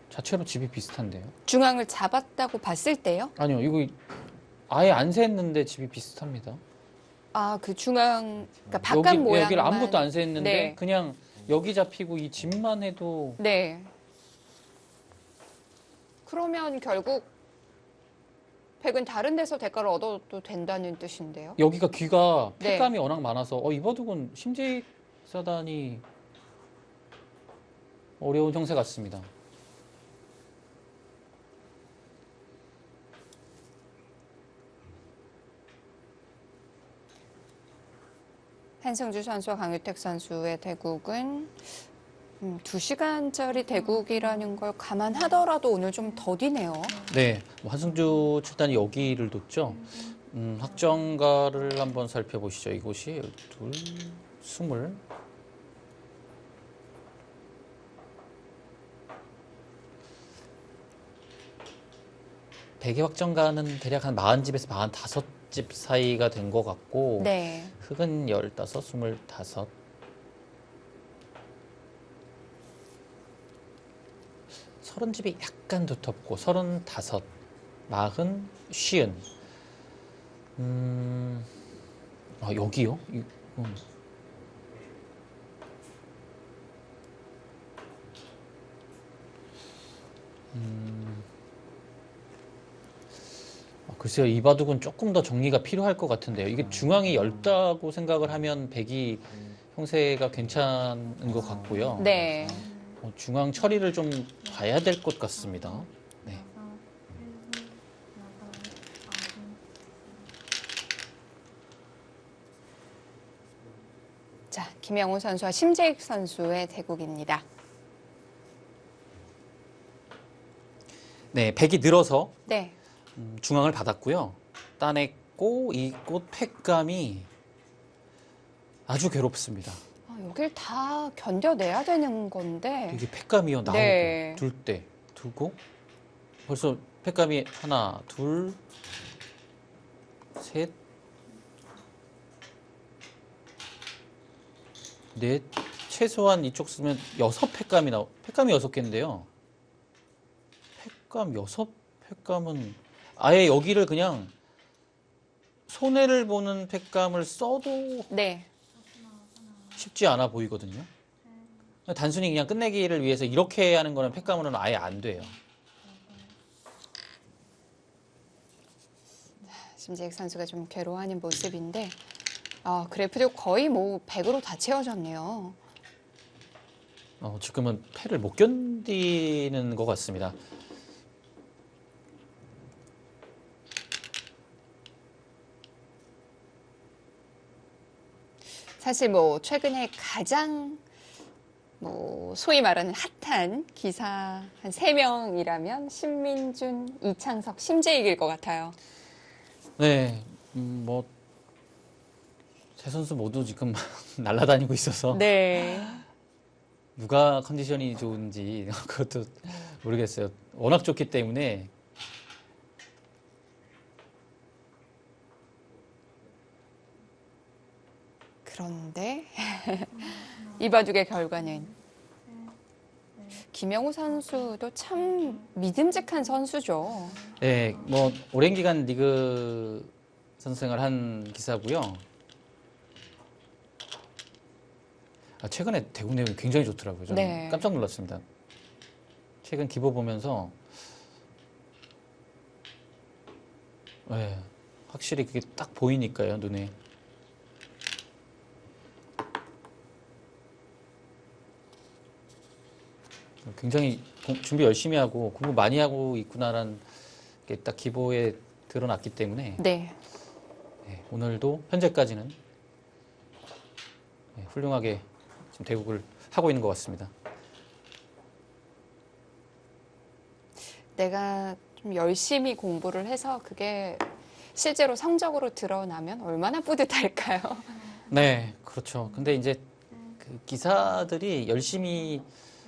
자체로 집이 비슷한데요.
중앙을 잡았다고 봤을 때요?
아니요, 이거 아예 안 셌는데 집이 비슷합니다.
아, 그 중앙, 그러니까 바깥 모양만.
여기를 아무것도 안 셌는데
네.
그냥 여기 잡히고 이 집만 해도
네. 그러면 결국 백은 다른 데서 대가를 얻어도 된다는 뜻인데요.
여기가 귀가
네.
팩감이 워낙 많아서 이 바둑은 심재익 사단이 어려운 형세 같습니다.
한승주 선수와 강유택 선수의 대국은 2시간짜리 대국이라는 걸 감안하더라도 오늘 좀 더디네요.
네, 뭐 한승주 출단이 여기를 뒀죠. 확정가를 한번 살펴보시죠. 이곳이 12, 20. 백의 확정가는 대략 한 40집에서 45집 사이가 된 것 같고
네.
흑은 15, 25. 서른 집이 약간 두텁고 35, 40, 50. 여기요? 글쎄요, 이 바둑은 조금 더 정리가 필요할 것 같은데요. 이게 중앙이 얇다고 생각을 하면 백이 형세가 괜찮은 것 같고요.
네.
중앙 처리를 좀 봐야 될 것 같습니다. 네.
여섯, 일곱, 여덟, 아홉.
자, 김영호 선수와 심재익 선수의 대국입니다.
네, 백이 늘어서
네.
중앙을 받았고요. 따냈고 이곳 팩감이 아주 괴롭습니다.
여길 다 견뎌내야 되는 건데.
이게 팩감이요 나오고
네.
둘 때 두고 벌써 팩감이 하나, 둘, 셋, 넷, 최소한 이쪽 쓰면 6팩감이 팩감이 6개인데요. 팩감 6팩감은 아예 여기를 그냥 손해를 보는 팩감을 써도
네.
쉽지 않아 보이거든요. 단순히 그냥 끝내기를 위해서 이렇게 하는 거는 팩감으로는 아예 안 돼요.
심재익 선수가 좀 괴로워하는 모습인데 그래프도 거의 뭐 100으로 다 채워졌네요.
지금은 패를 못 견디는 것 같습니다.
사실 뭐 최근에 가장 뭐 소위 말하는 핫한 기사 한 3명이라면 신민준, 이창석, 심재익일 것 같아요.
네, 뭐 세 선수 모두 지금 날아다니고 있어서
네.
누가 컨디션이 좋은지 그것도 모르겠어요. 워낙 좋기 때문에.
그런데 이 바둑의 결과는 김영우 선수도 참 믿음직한 선수죠.
네, 뭐 오랜 기간 리그 선수생활 한 기사고요. 최근에 대국 내용이 굉장히 좋더라고요. 저는
네.
깜짝 놀랐습니다. 최근 기보 보면서 네, 확실히 그게 딱 보이니까요, 눈에. 굉장히 준비 열심히 하고 공부 많이 하고 있구나라는 게 딱 기보에 드러났기 때문에
네.
네, 오늘도 현재까지는 네, 훌륭하게 지금 대국을 하고 있는 것 같습니다.
내가 좀 열심히 공부를 해서 그게 실제로 성적으로 드러나면 얼마나 뿌듯할까요?
네, 그렇죠. 근데 이제 그 기사들이 열심히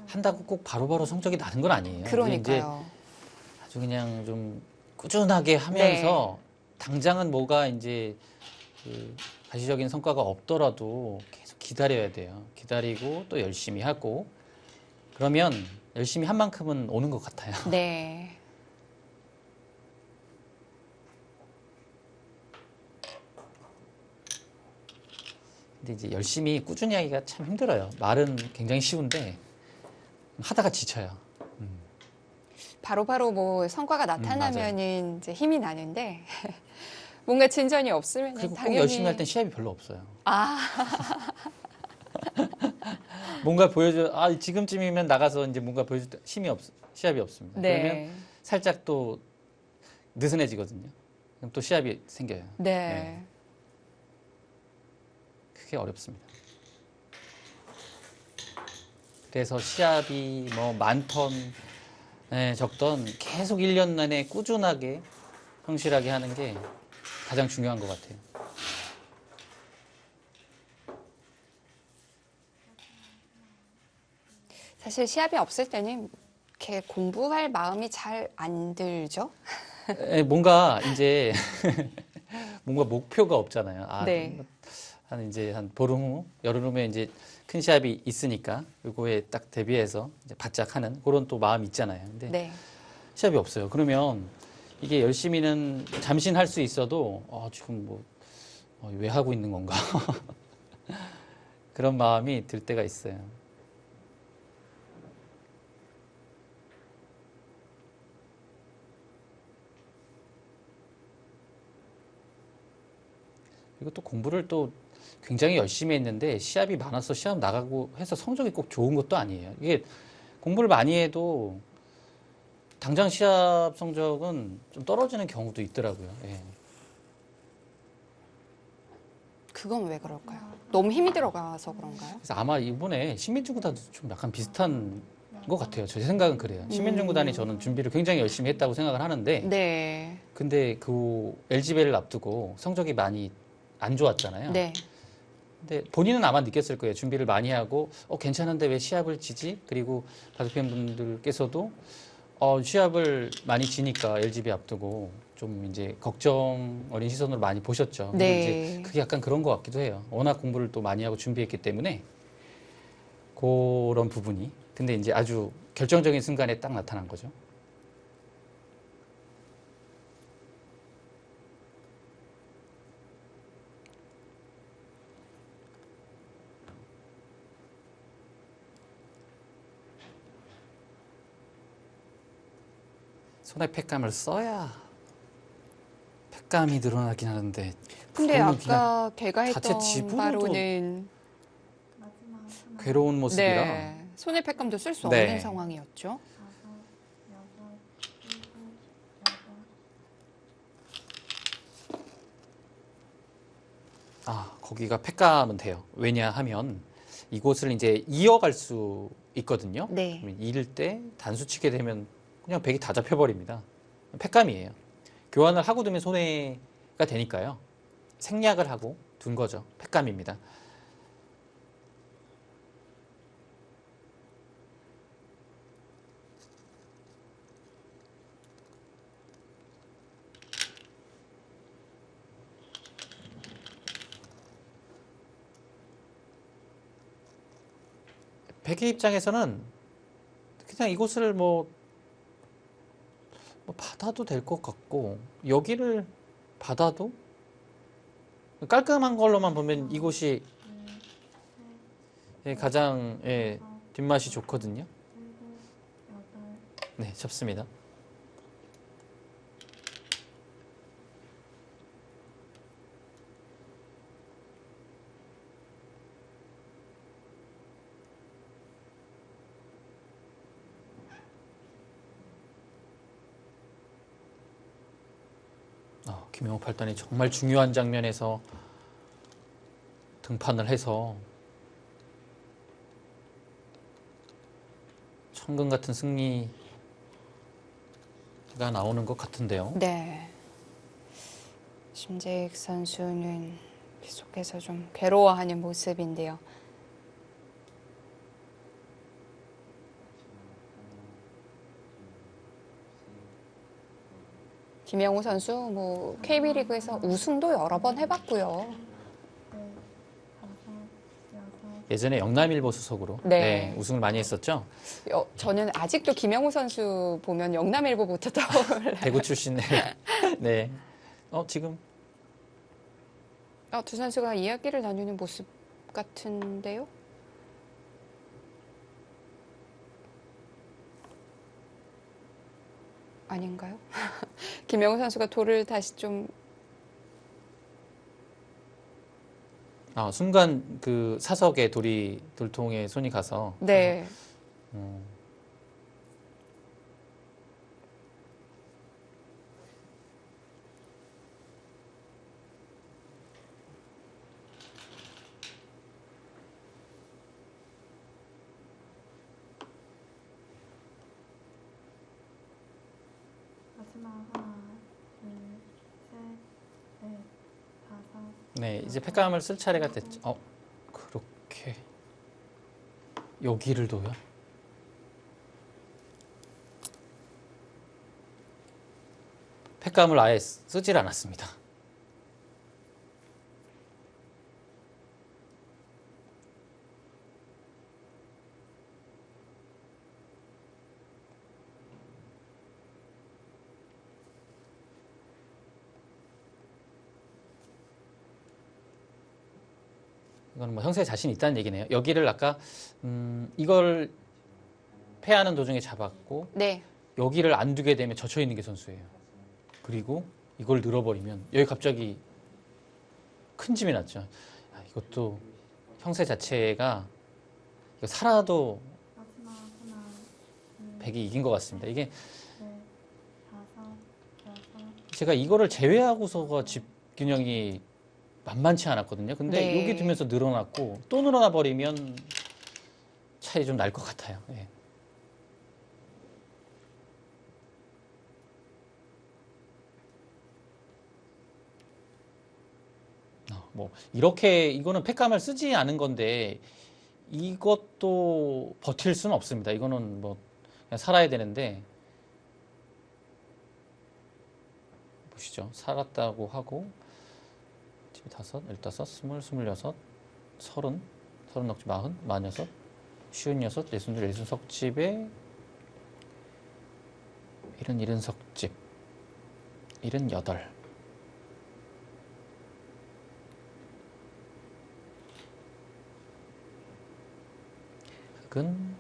한다고 꼭 바로바로 성적이 나는 건 아니에요. 이제
그러니까요.
아주 그냥 좀 꾸준하게 하면서 당장은 뭐가 이제 그 가시적인 성과가 없더라도 계속 기다려야 돼요. 기다리고 또 열심히 하고 그러면 열심히 한 만큼은 오는 것 같아요.
네.
근데 이제 열심히 꾸준히 하기가 참 힘들어요. 말은 굉장히 쉬운데 하다가 지쳐요.
바로바로 뭐 성과가 나타나면은 이제 힘이 나는데 뭔가 진전이 없으면
그리고 꼭
당연히
열심히 할 땐 시합이 별로 없어요.
아,
뭔가 보여줘. 아, 지금쯤이면 나가서 이제 뭔가 보여줄 때 시합이 없습니다. 그러면
네.
살짝 또 느슨해지거든요. 그럼 또 시합이 생겨요.
네.
그게 어렵습니다. 그래서 시합이 뭐 많던 적던 계속 1년 내내 꾸준하게 성실하게 하는 게 가장 중요한 것 같아요.
사실 시합이 없을 때는 이렇게 공부할 마음이 잘 안 들죠?
뭔가 이제 뭔가 목표가 없잖아요. 아,
네.
한 보름 후, 열흘 후면 이제 큰 시합이 있으니까 그거에 딱 대비해서 이제 바짝 하는 그런 또 마음이 있잖아요. 근데
네.
시합이 없어요. 그러면 이게 열심히는 잠시는 할 수 있어도 지금 뭐 왜 하고 있는 건가 그런 마음이 들 때가 있어요. 그리고 또 공부를 또 굉장히 열심히 했는데 시합이 많아서 시합 나가고 해서 성적이 꼭 좋은 것도 아니에요. 이게 공부를 많이 해도 당장 시합 성적은 좀 떨어지는 경우도 있더라고요. 예.
그건 왜 그럴까요? 너무 힘이 들어가서 그런가요?
그래서 아마 이번에 신민중구단도 좀 약간 비슷한 것 같아요. 제 생각은 그래요. 신민중구단이 저는 준비를 굉장히 열심히 했다고 생각을 하는데
네.
근데 그 LG배를 앞두고 성적이 많이 안 좋았잖아요.
네.
근데 본인은 아마 느꼈을 거예요. 준비를 많이 하고 괜찮은데 왜 시합을 지지? 그리고 바둑팬분들께서도 시합을 많이 지니까 LG배 앞두고 좀 이제 걱정 어린 시선으로 많이 보셨죠. 근데
네.
이제 그게 약간 그런 것 같기도 해요. 워낙 공부를 또 많이 하고 준비했기 때문에 그런 부분이. 근데 이제 아주 결정적인 순간에 딱 나타난 거죠. 손에 팩감을 써야 팩감이 늘어나긴 하는데
근데
그거는 그냥
아까 걔가
자체
했던
집으로도
바로는
마지막 하나.
괴로운 모습이라
네. 손의 팩감도 쓸 수
네.
없는 상황이었죠.
5, 6, 7, 8.
거기가 팩감은 돼요. 왜냐하면 이곳을 이제 이어갈 수 있거든요.
네.
그러면 이을 때 단수 치게 되면 그냥 백이 다 잡혀버립니다. 팩감이에요. 교환을 하고 두면 손해가 되니까요. 생략을 하고 둔 거죠. 팩감입니다. 백의 입장에서는 그냥 이곳을 뭐 받아도 될 것 같고 여기를 받아도 깔끔한 걸로만 보면 이곳이 가장 뒷맛이 좋거든요. 네, 접습니다. 김영호 팔단이 정말 중요한 장면에서 등판을 해서 천금 같은 승리가 나오는 것 같은데요.
네. 심재익 선수는 계속해서 좀 괴로워하는 모습인데요. 김영우 선수 뭐 KB리그에서 우승도 여러 번 해봤고요.
넷, 다섯, 여섯,
예전에 영남일보 소속으로
네.
우승을 많이 했었죠.
저는 아직도 김영우 선수 보면 영남일보부터 떠올라요.
대구 출신의 네. 지금
두 선수가 이야기를 나누는 모습 같은데요. 아닌가요? 김영우 선수가 돌을 다시 좀
순간 그 사석에 돌통에 손이 가서
네.
마지막 하나, 둘, 셋, 넷, 다섯.
네, 이제 팩감을 쓸 차례가 됐죠. 그렇게 여기를 둬요? 팩감을 아예 쓰질 않았습니다. 이건 뭐 형사에 자신 있다는 얘기네요. 여기를 아까 이걸 패하는 도중에 잡았고
네.
여기를 안 두게 되면 젖혀 있는 게 선수예요. 그리고 이걸 늘어버리면 여기 갑자기 큰 짐이 났죠. 이것도 형세 자체가 이거 살아도
마지막 하나, 둘,
백이 이긴 것 같습니다. 이게
넷, 다섯, 여섯.
제가 이거를 제외하고서가 집 균형이 만만치 않았거든요. 근데
네.
여기 두면서 늘어났고 또 늘어나 버리면 차이 좀 날 것 같아요. 예. 뭐 이렇게 이거는 팩감을 쓰지 않은 건데 이것도 버틸 수는 없습니다. 이거는 뭐 그냥 살아야 되는데 보시죠. 살았다고 하고 15, 15, 20, 26, 30, 30넉집 40, 46, 56, 62, 63석집에 70석집 78 흑은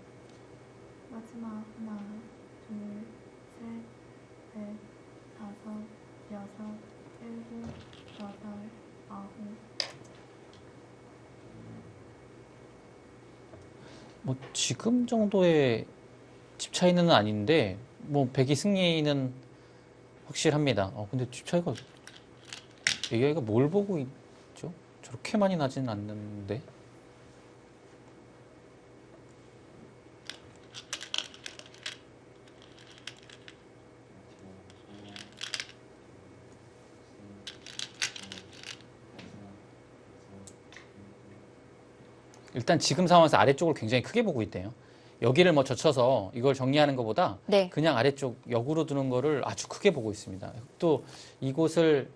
마지막 하나, 둘, 셋, 넷, 다섯, 여섯, 일곱, 여덟, 아홉.
뭐 지금 정도의 집 차이는 아닌데 뭐 백이 승리는 확실합니다. 근데 집 차이가 AI가 뭘 보고 있죠? 저렇게 많이 나진 않는데. 일단 지금 상황에서 아래쪽을 굉장히 크게 보고 있대요. 여기를 뭐 젖혀서 이걸 정리하는 것보다
네.
그냥 아래쪽 역으로 두는 거를 아주 크게 보고 있습니다. 또 이곳을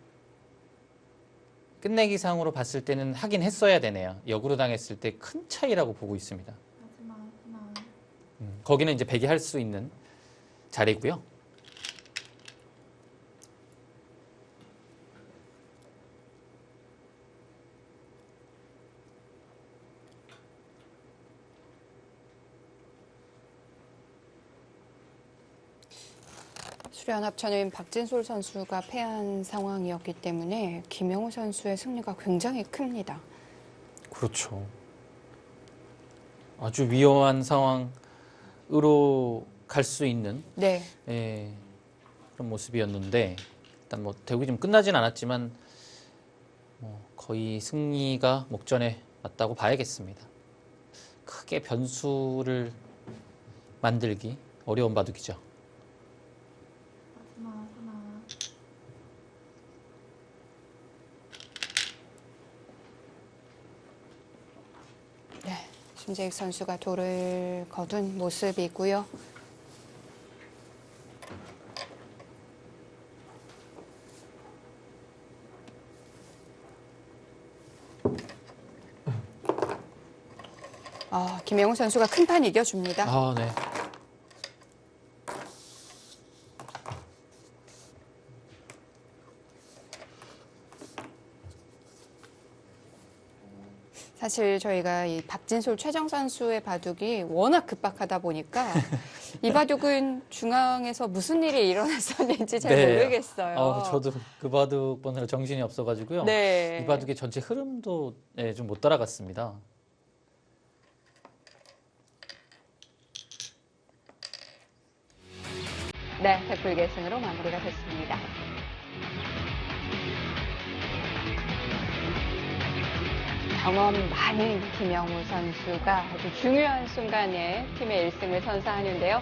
끝내기상으로 봤을 때는 하긴 했어야 되네요. 역으로 당했을 때 큰 차이라고 보고 있습니다.
마지막 하나,
거기는 이제 백이 할 수 있는 자리고요.
수련합천은 박진솔 선수가 패한 상황이었기 때문에 김영우 선수의 승리가 굉장히 큽니다.
그렇죠. 아주 위험한 상황으로 갈 수 있는
네.
그런 모습이었는데 일단 뭐 대국이 좀 끝나진 않았지만 거의 승리가 목전에 맞다고 봐야겠습니다. 크게 변수를 만들기 어려운 바둑이죠.
마지막 하나,
네. 심재익 선수가 돌을 거둔 모습이고요. 김영우 선수가 큰 판 이겨줍니다.
아, 네.
사실 저희가 이 박진솔 최정 선수의 바둑이 워낙 급박하다 보니까 이 바둑은 중앙에서 무슨 일이 일어났었는지 잘
네.
모르겠어요.
저도 그 바둑 보느라 정신이 없어가지고요.
네.
이 바둑의 전체 흐름도 네, 좀 못 따라갔습니다.
네, 백불계승으로 마무리가 됐습니다. 경험 많은 김영우 선수가 아주 중요한 순간에 팀의 1승을 선사하는데요.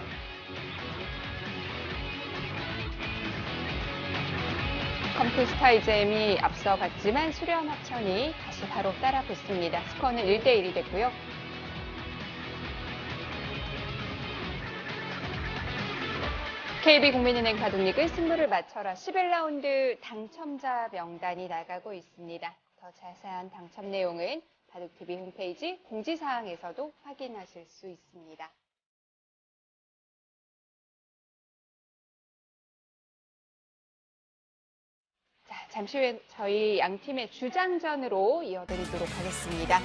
컴투스타이잼이 앞서갔지만 수련합천이 다시 바로 따라붙습니다. 스코어는 1대1이 됐고요. KB국민은행 바둑리그 승부를 맞춰라 11라운드 당첨자 명단이 나가고 있습니다. 더 자세한 당첨 내용은 바둑TV 홈페이지 공지사항에서도 확인하실 수 있습니다. 자, 잠시 후에 저희 양 팀의 주장전으로 이어드리도록 하겠습니다.